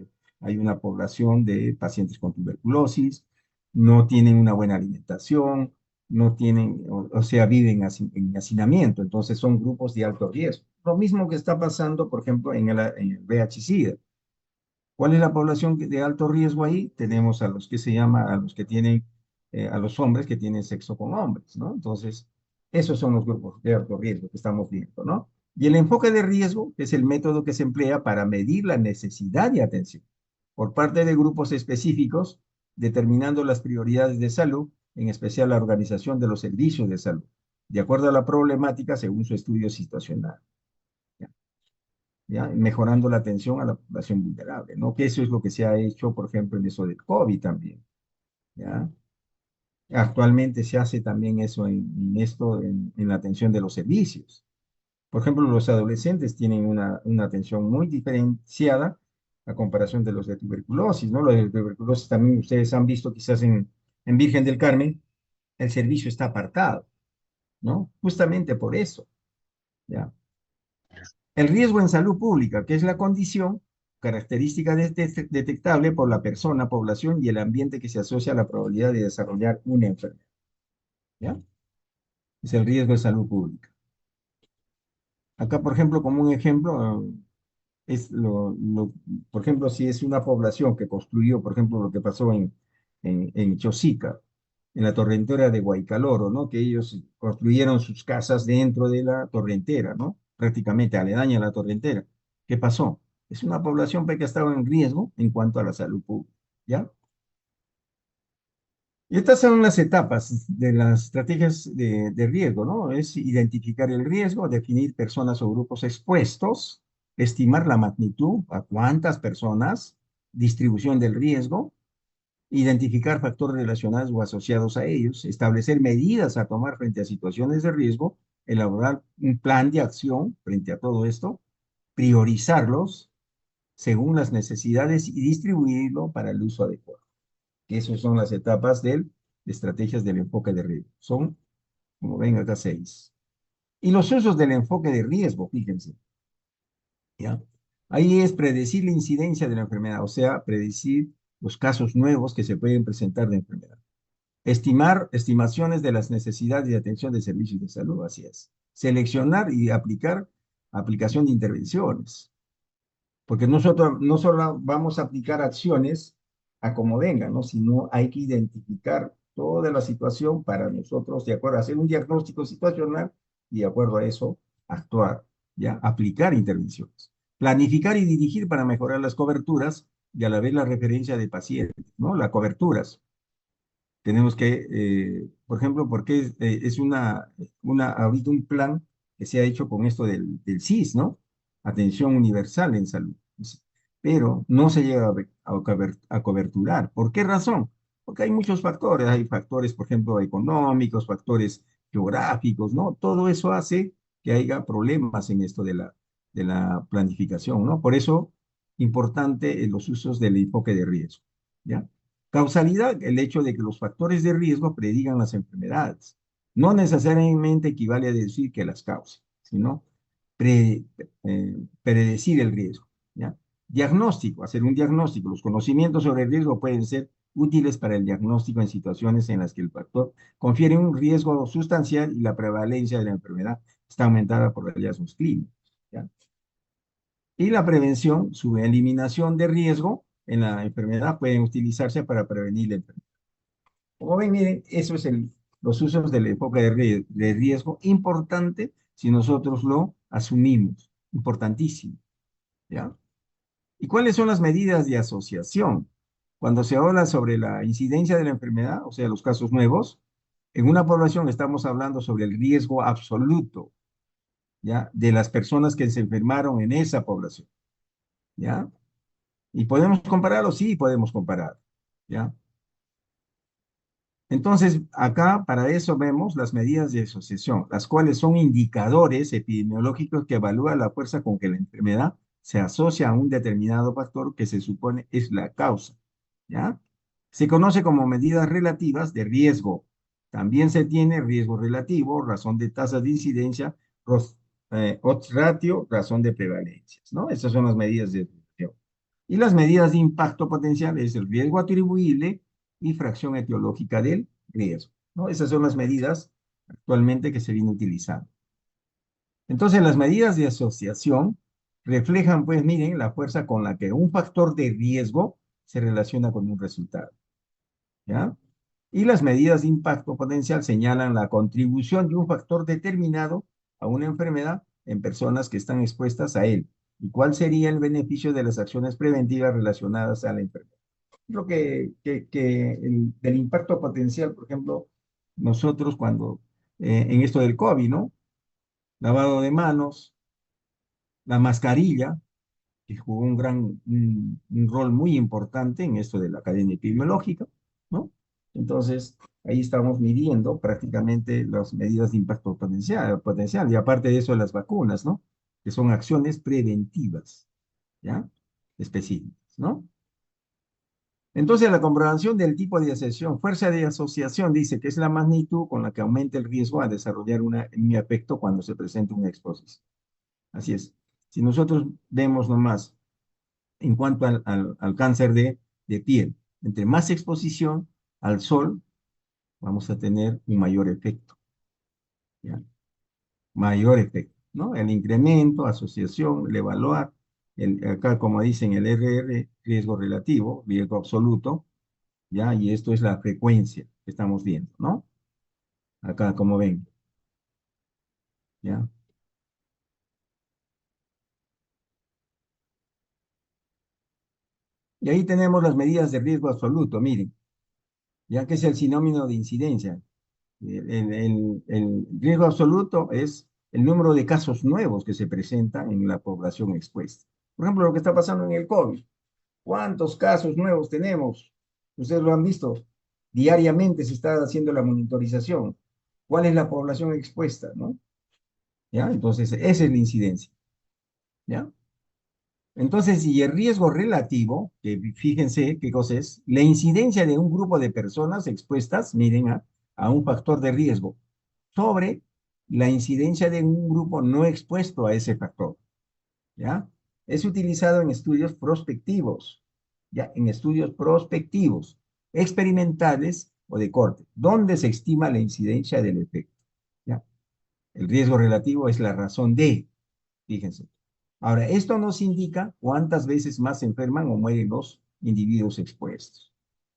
hay una población de pacientes con tuberculosis, no tienen una buena alimentación, no tienen, o sea, viven en hacinamiento, entonces son grupos de alto riesgo. Lo mismo que está pasando, por ejemplo, en el VIH-Sida. ¿Cuál es la población de alto riesgo ahí? Tenemos a los que se llama, a los que tienen, a los hombres que tienen sexo con hombres, ¿no? Entonces, esos son los grupos de alto riesgo que estamos viendo, ¿no? Y el enfoque de riesgo es el método que se emplea para medir la necesidad de atención por parte de grupos específicos determinando las prioridades de salud, en especial la organización de los servicios de salud, de acuerdo a la problemática según su estudio situacional. ¿Ya? ¿Ya? Mejorando la atención a la población vulnerable, ¿no? Que eso es lo que se ha hecho, por ejemplo, en eso del COVID también. ¿Ya? Actualmente se hace también eso en la atención de los servicios. Por ejemplo, los adolescentes tienen una atención muy diferenciada a comparación de los de tuberculosis, ¿no? Los de tuberculosis también ustedes han visto quizás en Virgen del Carmen, el servicio está apartado, ¿no? Justamente por eso, ¿ya? El riesgo en salud pública, que es la condición característica detectable por la persona, población y el ambiente que se asocia a la probabilidad de desarrollar una enfermedad, ¿ya? Es el riesgo de salud pública. Acá, por ejemplo, como un ejemplo, es por ejemplo, si es una población que construyó, por ejemplo, lo que pasó en Chosica, en la torrentera de Guaycaloro, ¿no? Que ellos construyeron sus casas dentro de la torrentera, ¿no? Prácticamente aledaña a la torrentera. ¿Qué pasó? Es una población pues, que ha estado en riesgo en cuanto a la salud pública, ¿ya? Y estas son las etapas de las estrategias de riesgo, ¿no? Es identificar el riesgo, definir personas o grupos expuestos, estimar la magnitud, a cuántas personas, distribución del riesgo, identificar factores relacionados o asociados a ellos, establecer medidas a tomar frente a situaciones de riesgo, elaborar un plan de acción frente a todo esto, priorizarlos según las necesidades y distribuirlo para el uso adecuado. Esas son las etapas de estrategias del enfoque de riesgo. Son, como ven acá, 6. Y los usos del enfoque de riesgo, fíjense, ¿ya? Ahí es predecir la incidencia de la enfermedad, o sea, predecir los casos nuevos que se pueden presentar de enfermedad. Estimar estimaciones de las necesidades de atención de servicios de salud, así es. Seleccionar y aplicar aplicación de intervenciones. Porque nosotros no solo vamos a aplicar acciones a como vengan, ¿no? Sino hay que identificar toda la situación para nosotros, de acuerdo, hacer un diagnóstico situacional y de acuerdo a eso, actuar, ¿ya? Aplicar intervenciones. Planificar y dirigir para mejorar las coberturas y a la vez la referencia de pacientes, ¿no? Las coberturas. Tenemos que, por ejemplo, porque es ahorita un plan que se ha hecho con esto del CIS, ¿no? Atención universal en salud. Pero no se llega a coberturar. ¿Por qué razón? Porque hay muchos factores. Hay factores, por ejemplo, económicos, factores geográficos, ¿no? Todo eso hace que haya problemas en esto de la planificación, ¿no? Por eso, importante los usos del enfoque de riesgo, ¿ya? Causalidad, el hecho de que los factores de riesgo predigan las enfermedades. No necesariamente equivale a decir que las causen, sino predecir el riesgo, ¿ya? Diagnóstico, hacer un diagnóstico. Los conocimientos sobre el riesgo pueden ser útiles para el diagnóstico en situaciones en las que el factor confiere un riesgo sustancial y la prevalencia de la enfermedad está aumentada por hallazgos clínicos, ¿ya? Y la prevención, su eliminación de riesgo en la enfermedad pueden utilizarse para prevenir la enfermedad. Como ven, miren, eso es los usos del enfoque de riesgo, importante si nosotros lo asumimos, importantísimo, ¿ya? ¿Y cuáles son las medidas de asociación? Cuando se habla sobre la incidencia de la enfermedad, o sea, los casos nuevos, en una población estamos hablando sobre el riesgo absoluto, ¿ya? De las personas que se enfermaron en esa población, ¿ya? ¿Y podemos compararlo? Sí, podemos comparar, ¿ya? Entonces, acá para eso vemos las medidas de asociación, las cuales son indicadores epidemiológicos que evalúan la fuerza con que la enfermedad se asocia a un determinado factor que se supone es la causa, ¿ya? Se conoce como medidas relativas de riesgo. También se tiene riesgo relativo, razón de tasas de incidencia, odds ratio, razón de prevalencias, ¿no? Estas son las medidas de asociación. Y las medidas de impacto potencial es el riesgo atribuible y fracción etiológica del riesgo, ¿no? Esas son las medidas actualmente que se vienen utilizando. Entonces, las medidas de asociación reflejan, pues, miren, la fuerza con la que un factor de riesgo se relaciona con un resultado, ¿ya? Y las medidas de impacto potencial señalan la contribución de un factor determinado a una enfermedad en personas que están expuestas a él. ¿Y cuál sería el beneficio de las acciones preventivas relacionadas a la enfermedad? Lo del impacto potencial, por ejemplo, nosotros cuando, en esto del COVID, ¿no? Lavado de manos, la mascarilla, que jugó un rol muy importante en esto de la cadena epidemiológica, ¿no? Entonces, ahí estamos midiendo prácticamente las medidas de impacto potencial, y aparte de eso, las vacunas, ¿no? Que son acciones preventivas, ¿ya? Específicas, ¿no? Entonces, la comprobación del tipo de asociación, fuerza de asociación, dice que es la magnitud con la que aumenta el riesgo a desarrollar un efecto cuando se presenta una exposición. Así es. Si nosotros vemos nomás en cuanto al cáncer de piel, entre más exposición al sol, vamos a tener un mayor efecto, ¿ya? Mayor efecto, ¿no? El incremento, asociación, el evaluar, acá como dicen el RR, riesgo relativo, riesgo absoluto, ¿ya? Y esto es la frecuencia que estamos viendo, ¿no? Acá, como ven, ¿ya? Y ahí tenemos las medidas de riesgo absoluto, miren, ya que es el sinónimo de incidencia. El riesgo absoluto es el número de casos nuevos que se presentan en la población expuesta. Por ejemplo, lo que está pasando en el COVID. ¿Cuántos casos nuevos tenemos? Ustedes lo han visto. Diariamente se está haciendo la monitorización. ¿Cuál es la población expuesta, no? ¿Ya? Entonces, esa es la incidencia. ¿Ya? Entonces, y el riesgo relativo, que fíjense qué cosa es, la incidencia de un grupo de personas expuestas, miren, a un factor de riesgo sobre la incidencia de un grupo no expuesto a ese factor, ¿ya? Es utilizado en estudios prospectivos, ¿ya? En estudios prospectivos, experimentales o de corte, donde se estima la incidencia del efecto, ¿ya? El riesgo relativo es la razón de, fíjense. Ahora, esto nos indica cuántas veces más se enferman o mueren los individuos expuestos,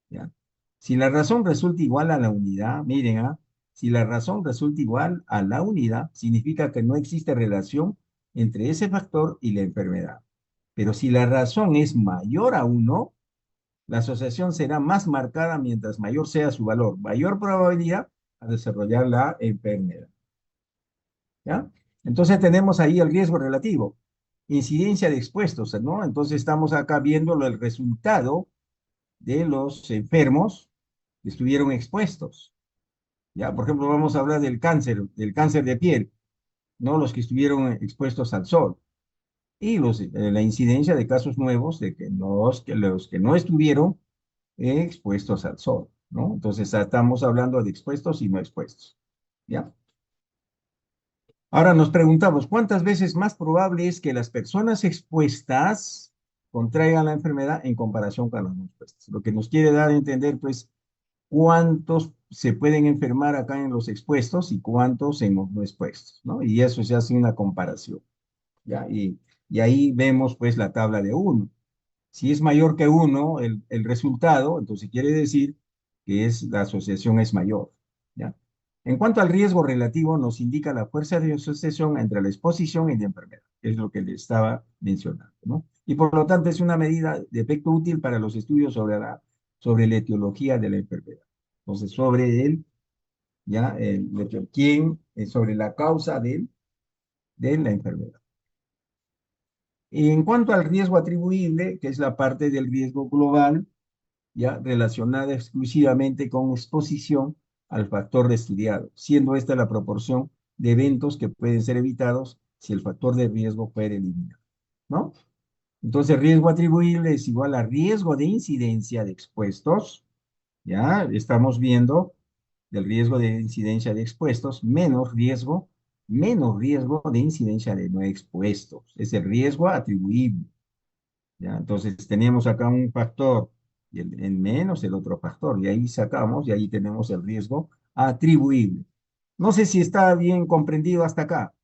¿ya? Si la razón resulta igual a la unidad, miren, si la razón resulta igual a la unidad, significa que no existe relación entre ese factor y la enfermedad. Pero si la razón es mayor a uno, la asociación será más marcada mientras mayor sea su valor, mayor probabilidad a desarrollar la enfermedad, ¿ya? Entonces tenemos ahí el riesgo relativo, incidencia de expuestos, ¿no? Entonces estamos acá viendo el resultado de los enfermos que estuvieron expuestos. Ya, por ejemplo, vamos a hablar del cáncer de piel, ¿no? Los que estuvieron expuestos al sol. Y la incidencia de casos nuevos de que los que no estuvieron expuestos al sol, ¿no? Entonces, estamos hablando de expuestos y no expuestos. ¿Ya? Ahora nos preguntamos, ¿cuántas veces más probable es que las personas expuestas contraigan la enfermedad en comparación con las no expuestas? Lo que nos quiere dar a entender, pues, cuántos se pueden enfermar acá en los expuestos y cuántos en los no expuestos, ¿no? Y eso se hace una comparación, ¿ya? Y ahí vemos, pues, la tabla de uno. Si es mayor que uno el resultado, entonces quiere decir que la asociación es mayor, ¿ya? En cuanto al riesgo relativo, nos indica la fuerza de asociación entre la exposición y la enfermedad, que es lo que le estaba mencionando, ¿no? Y por lo tanto es una medida de efecto útil para los estudios sobre la etiología de la enfermedad. Entonces, sobre él, ya, sobre la causa de la enfermedad. Y en cuanto al riesgo atribuible, que es la parte del riesgo global, ya relacionada exclusivamente con exposición al factor de estudiado, siendo esta la proporción de eventos que pueden ser evitados si el factor de riesgo fuera eliminado, ¿no? Entonces, riesgo atribuible es igual a riesgo de incidencia de expuestos, ya estamos viendo del riesgo de incidencia de expuestos menos riesgo de incidencia de no expuestos. Es el riesgo atribuible. ¿Ya? Entonces tenemos acá un factor y en menos el otro factor, y ahí sacamos, y ahí tenemos el riesgo atribuible. No sé si está bien comprendido hasta acá.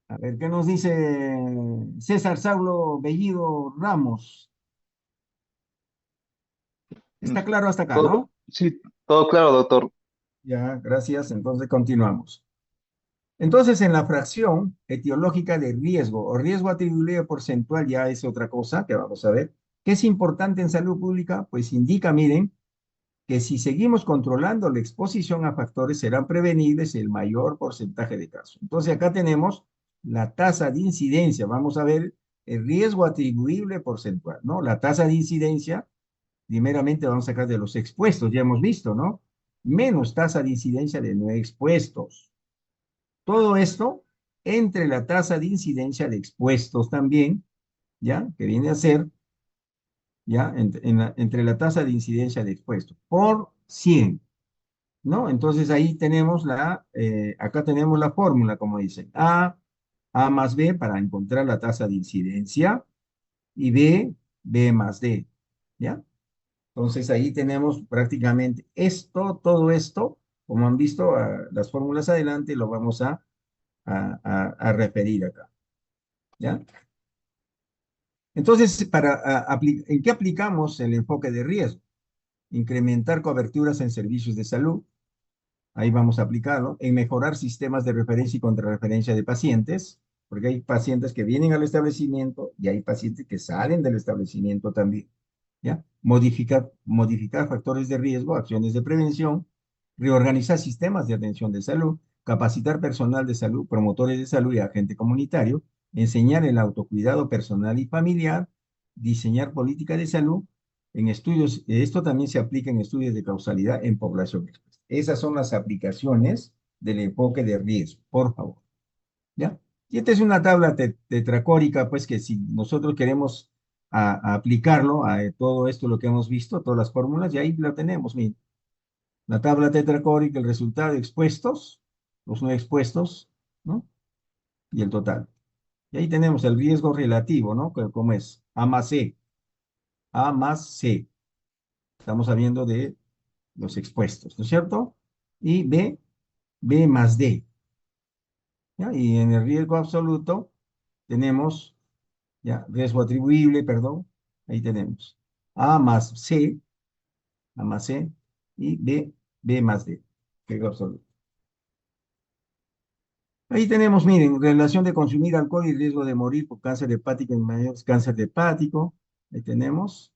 A ver, ¿qué nos dice César Saulo Bellido Ramos? Mm, Está claro hasta acá, Todo, ¿no? sí, todo claro, doctor. Ya, gracias. Entonces continuamos. Entonces, en la fracción etiológica de riesgo o riesgo atribuible porcentual ya es otra cosa que vamos a ver. ¿Qué es importante en salud pública? Pues indica, miren, que si seguimos controlando la exposición a factores, serán prevenibles el mayor porcentaje de casos. Entonces, acá tenemos la tasa de incidencia. Vamos a ver el riesgo atribuible porcentual, ¿no? La tasa de incidencia, primeramente vamos a sacar de los expuestos, ya hemos visto, ¿no? Menos tasa de incidencia de no expuestos. Todo esto entre la tasa de incidencia de expuestos también, ¿ya? Que viene a ser, ¿ya? Entre la tasa de incidencia de expuestos por 100, ¿no? Entonces ahí tenemos acá tenemos la fórmula, como dicen, A más B para encontrar la tasa de incidencia y B más D, ¿ya? Entonces ahí tenemos prácticamente esto, todo esto, como han visto las fórmulas adelante, lo vamos a referir acá, ¿ya? Entonces, ¿en qué aplicamos el enfoque de riesgo? Incrementar coberturas en servicios de salud, ahí vamos a aplicarlo, en mejorar sistemas de referencia y contrarreferencia de pacientes, porque hay pacientes que vienen al establecimiento y hay pacientes que salen del establecimiento también, ¿ya? Modificar factores de riesgo, acciones de prevención, reorganizar sistemas de atención de salud, capacitar personal de salud, promotores de salud y agente comunitario, enseñar el autocuidado personal y familiar, diseñar política de salud en estudios, esto también se aplica en estudios de causalidad en población expuesta. Esas son las aplicaciones del enfoque de riesgo, por favor, ¿ya? Y esta es una tabla tetracórica, pues que si nosotros queremos a aplicarlo a todo esto, lo que hemos visto, todas las fórmulas, y ahí la tenemos, miren. La tabla tetracórica, el resultado de expuestos, los no expuestos, ¿no? Y el total. Y ahí tenemos el riesgo relativo, ¿no? ¿Cómo es? A más C. A más C. Estamos hablando de los expuestos, ¿no es cierto? Y B más D, ¿ya? Y en el riesgo absoluto tenemos, ¿ya? Riesgo atribuible, perdón, ahí tenemos A más C, A más C, y B más D, riesgo absoluto. Ahí tenemos, miren, relación de consumir alcohol y riesgo de morir por cáncer hepático en mayores cáncer hepático. Ahí tenemos,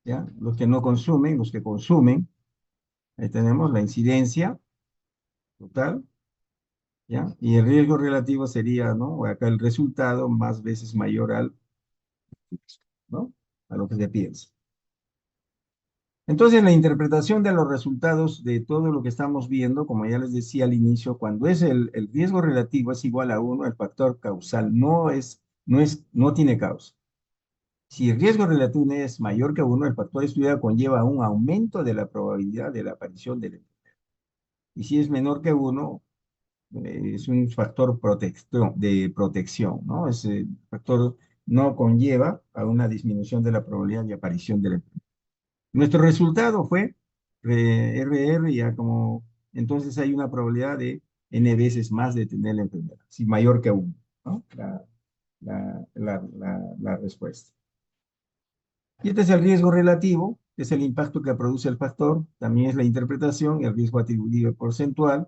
¿ya? Los que no consumen, los que consumen. Ahí tenemos la incidencia total, ¿ya? Y el riesgo relativo sería, ¿no? Acá el resultado más veces mayor ¿no? A lo que se piensa. Entonces, la interpretación de los resultados de todo lo que estamos viendo, como ya les decía al inicio, cuando es el riesgo relativo es igual a 1, el factor causal no tiene causa. Si el riesgo relativo es mayor que 1, el factor estudiado conlleva un aumento de la probabilidad de la aparición del enfermedad. Y si es menor que 1, es un factor de protección, ¿no? Ese factor no conlleva a una disminución de la probabilidad de aparición del enfermedad. Nuestro resultado fue RR, ya como, entonces hay una probabilidad de N veces más de tener la enfermedad, si mayor que 1, ¿no? La respuesta. Y este es el riesgo relativo, que es el impacto que produce el factor, también es la interpretación, el riesgo atribuido porcentual,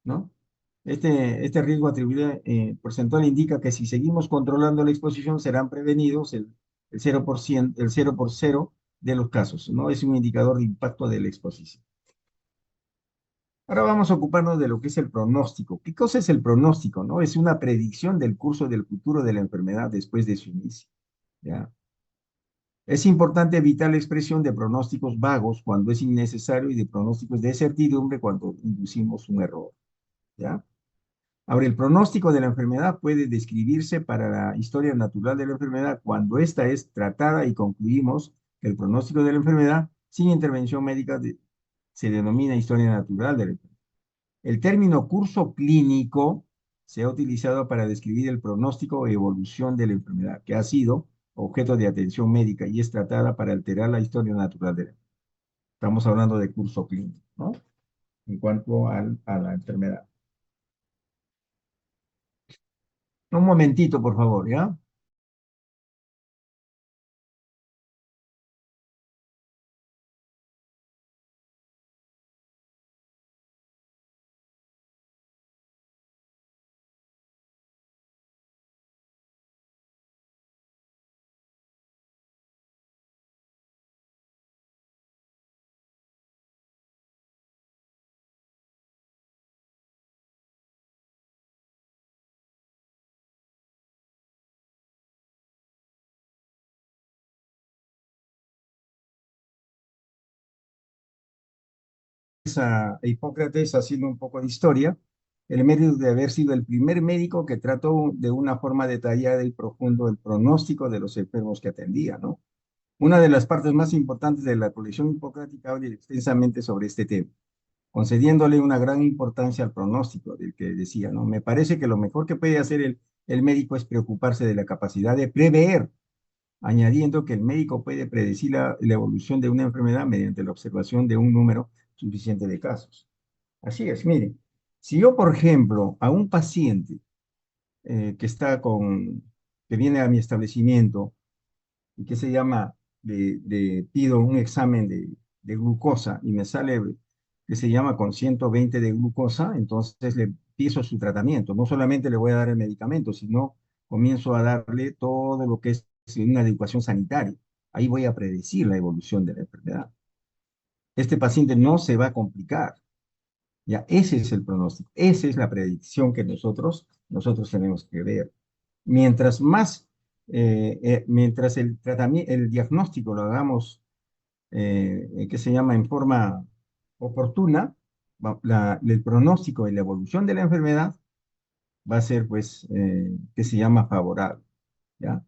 ¿no? Este riesgo atribuido porcentual indica que si seguimos controlando la exposición serán prevenidos el 0%, el 0 por 0 de los casos, ¿no? Es un indicador de impacto de la exposición. Ahora vamos a ocuparnos de lo que es el pronóstico. ¿Qué cosa es el pronóstico, no? Es una predicción del curso del futuro de la enfermedad después de su inicio, ¿ya? Es importante evitar la expresión de pronósticos vagos cuando es innecesario y de pronósticos de certidumbre cuando inducimos un error, ¿ya? Ahora, el pronóstico de la enfermedad puede describirse para la historia natural de la enfermedad cuando ésta es tratada y concluimos que el pronóstico de la enfermedad sin intervención médica se denomina historia natural de la enfermedad. El término curso clínico se ha utilizado para describir el pronóstico o evolución de la enfermedad que ha sido objeto de atención médica y es tratada para alterar la historia natural de la enfermedad. Estamos hablando de curso clínico, ¿no? En cuanto a la enfermedad. Un momentito, por favor, ¿ya? a Hipócrates, haciendo un poco de historia, el mérito de haber sido el primer médico que trató de una forma detallada y profundo el pronóstico de los enfermos que atendía, ¿no? Una de las partes más importantes de la colección hipocrática habla extensamente sobre este tema, concediéndole una gran importancia al pronóstico del que decía, ¿no? Me parece que lo mejor que puede hacer el médico es preocuparse de la capacidad de prever, añadiendo que el médico puede predecir la evolución de una enfermedad mediante la observación de un número suficiente de casos. Así es, miren, si yo, por ejemplo, a un paciente que viene a mi establecimiento y que se llama, pido un examen de glucosa y me sale que se llama con 120 de glucosa, entonces le empiezo su tratamiento. No solamente le voy a dar el medicamento, sino comienzo a darle todo lo que es una educación sanitaria. Ahí voy a predecir la evolución de la enfermedad. Este paciente no se va a complicar. Ya, ese es el pronóstico, esa es la predicción que nosotros tenemos que ver. Mientras más, mientras el tratamiento, el diagnóstico lo hagamos, que se llama en forma oportuna, el pronóstico y la evolución de la enfermedad va a ser, pues, que se llama favorable, ¿ya?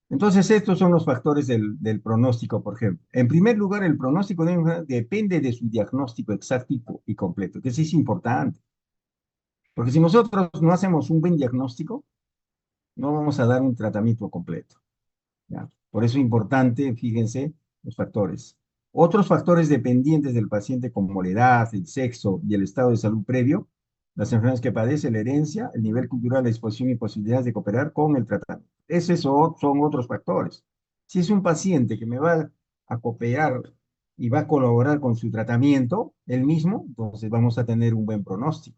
Entonces, estos son los factores del pronóstico, por ejemplo. En primer lugar, el pronóstico de una enfermedad depende de su diagnóstico exacto y completo, que eso es importante. Porque si nosotros no hacemos un buen diagnóstico, no vamos a dar un tratamiento completo, ¿ya? Por eso es importante, fíjense, los factores. Otros factores dependientes del paciente, como la edad, el sexo y el estado de salud previo, las enfermedades que padece, la herencia, el nivel cultural, la exposición y posibilidades de cooperar con el tratamiento. Esos son otros factores. Si es un paciente que me va a cooperar y va a colaborar con su tratamiento, él mismo, entonces vamos a tener un buen pronóstico.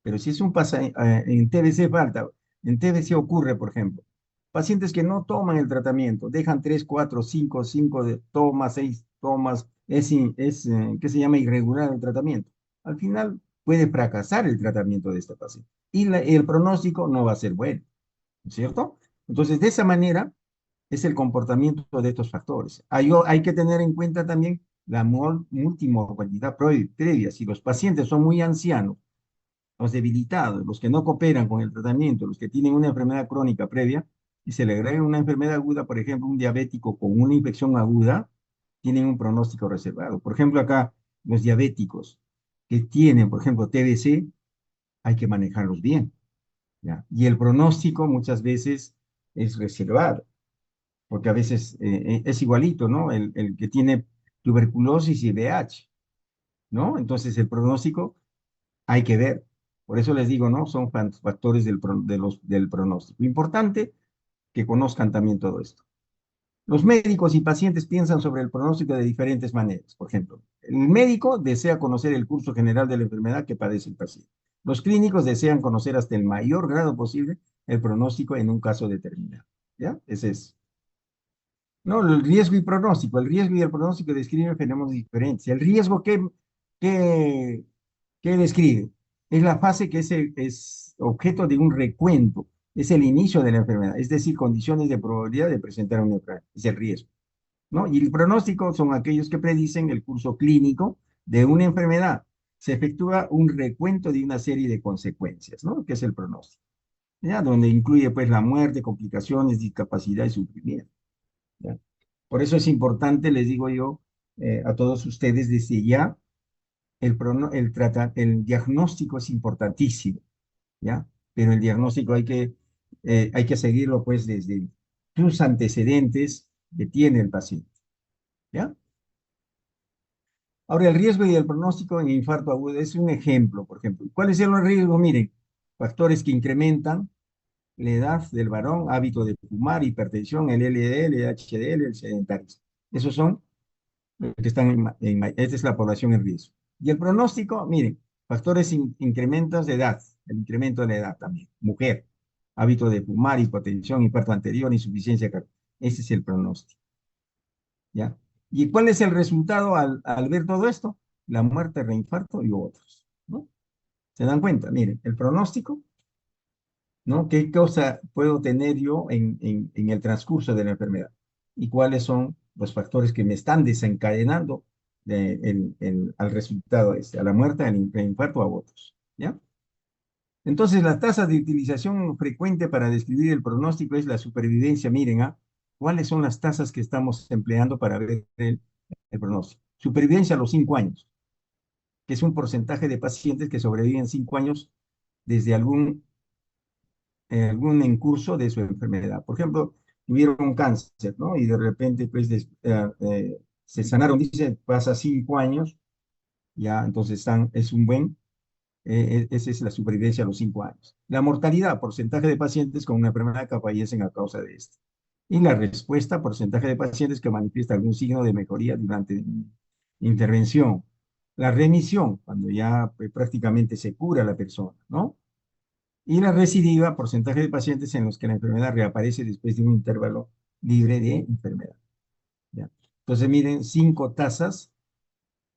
Pero si es un paciente, en TBC falta, en TBC ocurre, por ejemplo, pacientes que no toman el tratamiento, dejan 3, 4, 5, 5 de tomas, 6 tomas, ¿qué se llama? Irregular el tratamiento. Al final puede fracasar el tratamiento de este paciente y el pronóstico no va a ser bueno, ¿no es cierto? Entonces, de esa manera es el comportamiento de estos factores. Hay que tener en cuenta también la multimorbilidad previa. Si los pacientes son muy ancianos, los debilitados, los que no cooperan con el tratamiento, los que tienen una enfermedad crónica previa, y se le agrega una enfermedad aguda, por ejemplo, un diabético con una infección aguda, tienen un pronóstico reservado. Por ejemplo, acá los diabéticos que tienen, por ejemplo, TBC, hay que manejarlos bien, ¿ya? Y el pronóstico muchas veces es reservado, porque a veces es igualito, ¿no? El que tiene tuberculosis y VIH, ¿no? Entonces el pronóstico hay que ver. Por eso les digo, ¿no? Son factores del pronóstico. Importante que conozcan también todo esto. Los médicos y pacientes piensan sobre el pronóstico de diferentes maneras. Por ejemplo, el médico desea conocer el curso general de la enfermedad que padece el paciente. Los clínicos desean conocer hasta el mayor grado posible el pronóstico en un caso determinado. ¿Ya? Ese es. No, el riesgo y pronóstico. El riesgo y el pronóstico describen fenómenos diferentes. El riesgo, qué, qué describe? Es la fase que es objeto de un recuento. Es el inicio de la enfermedad, es decir, condiciones de probabilidad de presentar una enfermedad. Es el riesgo, ¿no? Y el pronóstico son aquellos que predicen el curso clínico de una enfermedad. Se efectúa un recuento de una serie de consecuencias, ¿no? Que es el pronóstico, ¿ya? Donde incluye, pues, la muerte, complicaciones, discapacidad y sufrimiento, ¿ya? Por eso es importante, les digo yo, a todos ustedes desde ya, el diagnóstico es importantísimo, ¿ya? Pero el diagnóstico hay que seguirlo, pues, desde sus antecedentes que tiene el paciente, ¿ya? Ahora, el riesgo y el pronóstico en infarto agudo es un ejemplo, por ejemplo. ¿Cuáles son los riesgos? Miren, factores que incrementan la edad del varón, hábito de fumar, hipertensión, el LDL, el HDL, el sedentarismo. Esos son los que están esta es la población en riesgo. Y el pronóstico, miren, factores incrementos de edad, el incremento de la edad también, mujer, hábito de fumar, hipertensión, infarto anterior, insuficiencia cardíaca. Ese es el pronóstico, ¿ya? ¿Y cuál es el resultado al ver todo esto? La muerte, reinfarto y otros, ¿no? ¿Se dan cuenta? Miren, el pronóstico, ¿no? ¿Qué cosa puedo tener yo en el transcurso de la enfermedad? ¿Y cuáles son los factores que me están desencadenando al resultado este, a la muerte, al infarto, a otros, ¿ya? Entonces, la tasa de utilización frecuente para describir el pronóstico es la supervivencia. Miren, ¿ah? ¿Cuáles son las tasas que estamos empleando para ver el pronóstico? Supervivencia a los 5 años, que es un porcentaje de pacientes que sobreviven 5 años desde algún incurso de su enfermedad. Por ejemplo, tuvieron un cáncer, ¿no? Y de repente, pues, se sanaron, dice, pasa 5 años, ya, entonces es un buen, esa es la supervivencia a los 5 años. La mortalidad, porcentaje de pacientes con una enfermedad que fallecen a causa de esto. Y la respuesta, porcentaje de pacientes que manifiesta algún signo de mejoría durante intervención. La remisión, cuando ya prácticamente se cura la persona, ¿no? Y la recidiva, porcentaje de pacientes en los que la enfermedad reaparece después de un intervalo libre de enfermedad. ¿Ya? Entonces, miren, 5 tasas,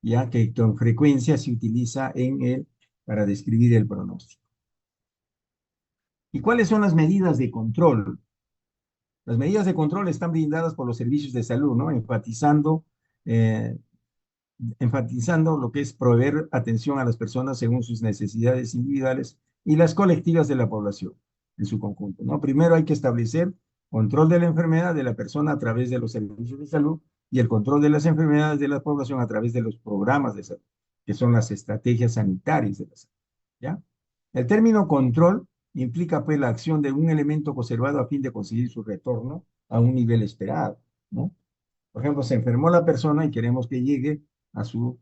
ya que con frecuencia se utiliza para describir el pronóstico. ¿Y cuáles son las medidas de control? Las medidas de control están brindadas por los servicios de salud, ¿no? Eh, enfatizando lo que es proveer atención a las personas según sus necesidades individuales y las colectivas de la población en su conjunto, ¿no? Primero hay que establecer control de la enfermedad de la persona a través de los servicios de salud y el control de las enfermedades de la población a través de los programas de salud, que son las estrategias sanitarias de la salud, ¿ya? El término control implica pues la acción de un elemento conservado a fin de conseguir su retorno a un nivel esperado, ¿no? Por ejemplo, se enfermó la persona y queremos que llegue a su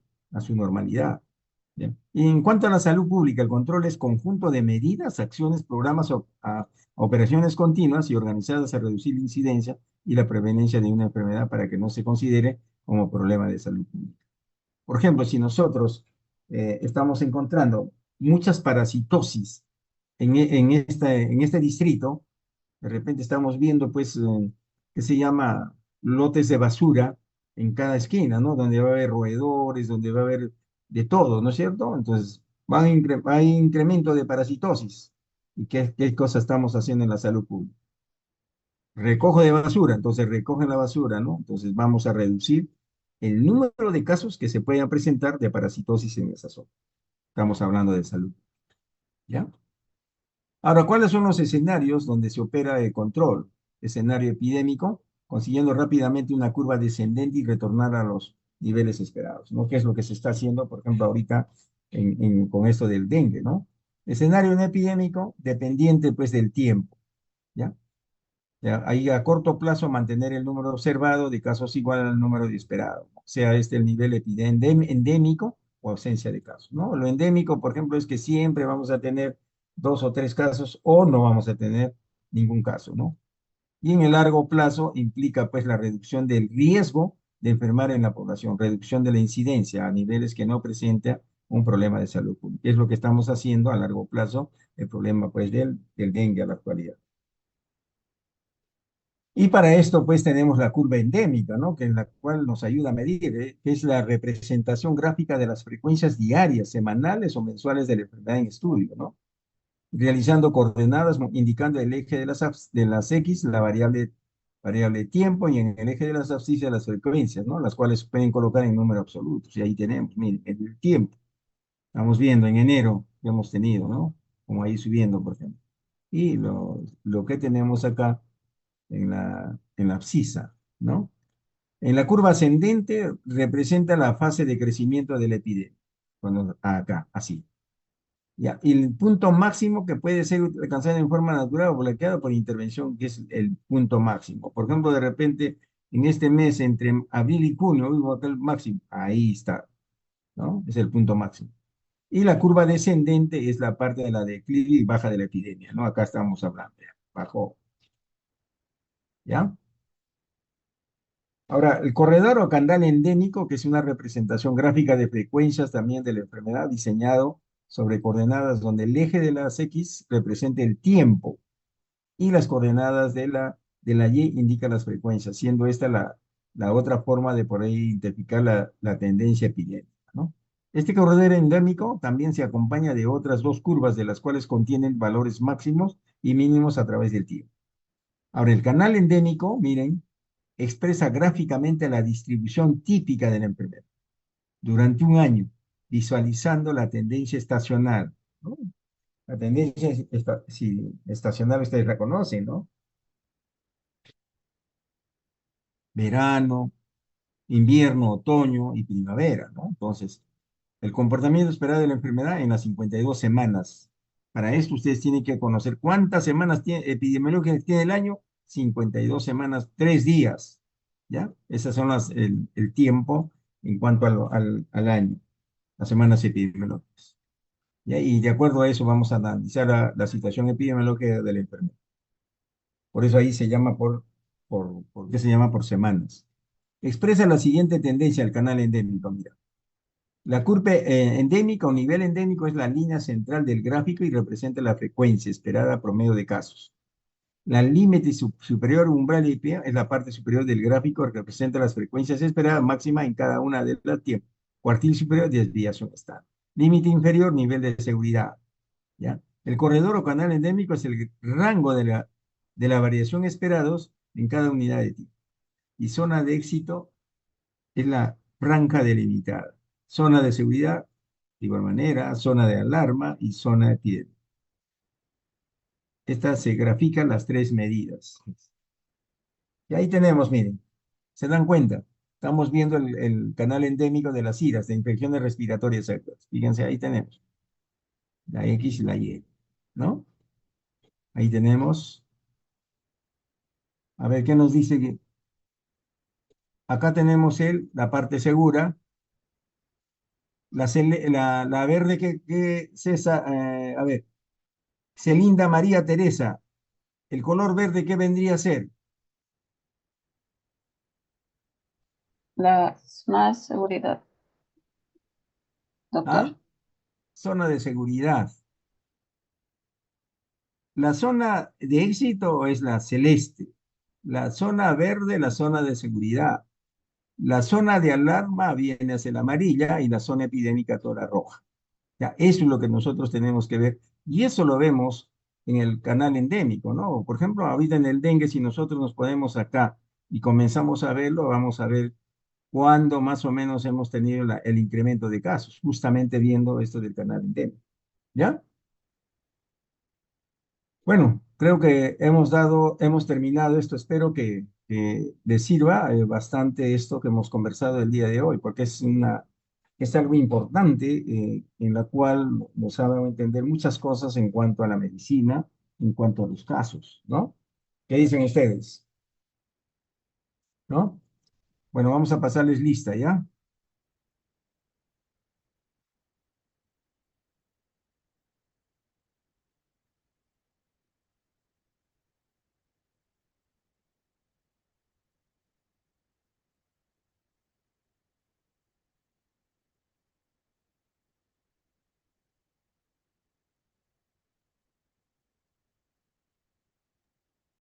normalidad. ¿Bien? Y en cuanto a la salud pública, el control es conjunto de medidas, acciones, programas o operaciones continuas y organizadas a reducir la incidencia y la preveniencia de una enfermedad para que no se considere como problema de salud pública. Por ejemplo, si nosotros estamos encontrando muchas parasitosis en este distrito, de repente estamos viendo, pues, ¿qué se llama? Lotes de basura en cada esquina, ¿no? Donde va a haber roedores, donde va a haber de todo, ¿no es cierto? Entonces, hay incremento de parasitosis. ¿Y qué cosa estamos haciendo en la salud pública? Recojo de basura, entonces recogen la basura, ¿no? Entonces vamos a reducir el número de casos que se puedan presentar de parasitosis en esa zona. Estamos hablando de salud, ¿ya? Ahora, ¿cuáles son los escenarios donde se opera el control? Escenario epidémico, consiguiendo rápidamente una curva descendente y retornar a los niveles esperados, ¿no? ¿Qué es lo que se está haciendo, por ejemplo, ahorita con esto del dengue, ¿no? Escenario no epidémico, dependiente, pues, del tiempo, ¿ya? Ya, ahí a corto plazo mantener el número observado de casos igual al número de esperado, sea este el nivel endémico o ausencia de casos, ¿no? Lo endémico, por ejemplo, es que siempre vamos a tener 2 o 3 casos o no vamos a tener ningún caso, ¿no? Y en el largo plazo implica pues la reducción del riesgo de enfermar en la población, reducción de la incidencia a niveles que no presenta un problema de salud pública. Es lo que estamos haciendo a largo plazo, el problema pues del dengue a la actualidad. Y para esto, pues, tenemos la curva endémica, ¿no? Que en la cual nos ayuda a medir, que es la representación gráfica de las frecuencias diarias, semanales o mensuales de la enfermedad en estudio, ¿no? Realizando coordenadas, indicando el eje de las X, la variable tiempo, y en el eje de las abscisas las frecuencias, ¿no? Las cuales se pueden colocar en números absolutos. Y ahí tenemos, miren, el tiempo. Estamos viendo en enero que hemos tenido, ¿no? Como ahí subiendo, por ejemplo. Y lo que tenemos acá en la abscisa, ¿no? En la curva ascendente representa la fase de crecimiento de la epidemia. Cuando, acá, así. Ya, y el punto máximo que puede ser alcanzado en forma natural o bloqueado por intervención, que es el punto máximo. Por ejemplo, de repente, en este mes, entre abril y junio, hubo aquel máximo. Ahí está, ¿no? Es el punto máximo. Y la curva descendente es la parte de la declive y baja de la epidemia, ¿no? Acá estamos hablando, ya, bajó, ¿ya? Ahora, el corredor o canal endémico, que es una representación gráfica de frecuencias también de la enfermedad, diseñado sobre coordenadas donde el eje de las X representa el tiempo y las coordenadas de la Y indican las frecuencias, siendo esta la otra forma de por ahí identificar la tendencia epidémica, ¿no? Este corredor endémico también se acompaña de otras 2 curvas, de las cuales contienen valores máximos y mínimos a través del tiempo. Ahora, el canal endémico, miren, expresa gráficamente la distribución típica de la enfermedad. durante un año, visualizando la tendencia estacional, ¿no? La tendencia estacional ustedes la conocen, ¿no? Verano, invierno, otoño y primavera, ¿no? Entonces, el comportamiento esperado de la enfermedad en las 52 semanas. Para esto ustedes tienen que conocer cuántas semanas epidemiológicas tiene el año. 52 semanas, 3 días, ¿ya? Esas son el tiempo en cuanto al año, las semanas epidemiológicas. ¿Ya? Y de acuerdo a eso vamos a analizar la situación epidemiológica de la enfermedad. Por eso ahí se llama ¿por qué se llama por semanas? Expresa la siguiente tendencia al canal endémico, mira. La curva endémica o nivel endémico es la línea central del gráfico y representa la frecuencia esperada promedio de casos. La límite superior umbral IP es la parte superior del gráfico que representa las frecuencias esperadas máxima en cada una de las tiempos. Cuartil superior, desviación estándar. Límite inferior, nivel de seguridad. ¿Ya? El corredor o canal endémico es el rango de la variación esperados en cada unidad de tiempo. Y zona de éxito es la franja delimitada. Zona de seguridad, de igual manera, zona de alarma y zona de epidemia. Estas se grafican las tres medidas. Y ahí tenemos, miren, ¿se dan cuenta? Estamos viendo el canal endémico de las IRAS, de infecciones respiratorias agudas. Fíjense, ahí tenemos la X y la Y, ¿no? Ahí tenemos, a ver, ¿qué nos dice? Acá tenemos la parte segura, la verde que César, a ver, Celinda María Teresa, el color verde, ¿qué vendría a ser? Las más seguridad, ¿Ah? doctor. Zona de seguridad. La zona de éxito es la celeste, la zona verde, la zona de seguridad, la zona de alarma viene a ser la amarilla y la zona epidémica toda la roja. Ya, eso es lo que nosotros tenemos que ver y eso lo vemos en el canal endémico, ¿no? Por ejemplo, ahorita en el dengue, si nosotros nos ponemos acá y comenzamos a verlo, vamos a ver cuándo más o menos hemos tenido el incremento de casos, justamente viendo esto del canal endémico. ¿Ya? Bueno, creo que hemos terminado esto. Espero que les sirva bastante esto que hemos conversado el día de hoy, porque es algo importante en la cual nos ha dado a entender muchas cosas en cuanto a la medicina, en cuanto a los casos, ¿no? ¿Qué dicen ustedes? ¿No? Bueno, vamos a pasarles lista, ¿ya?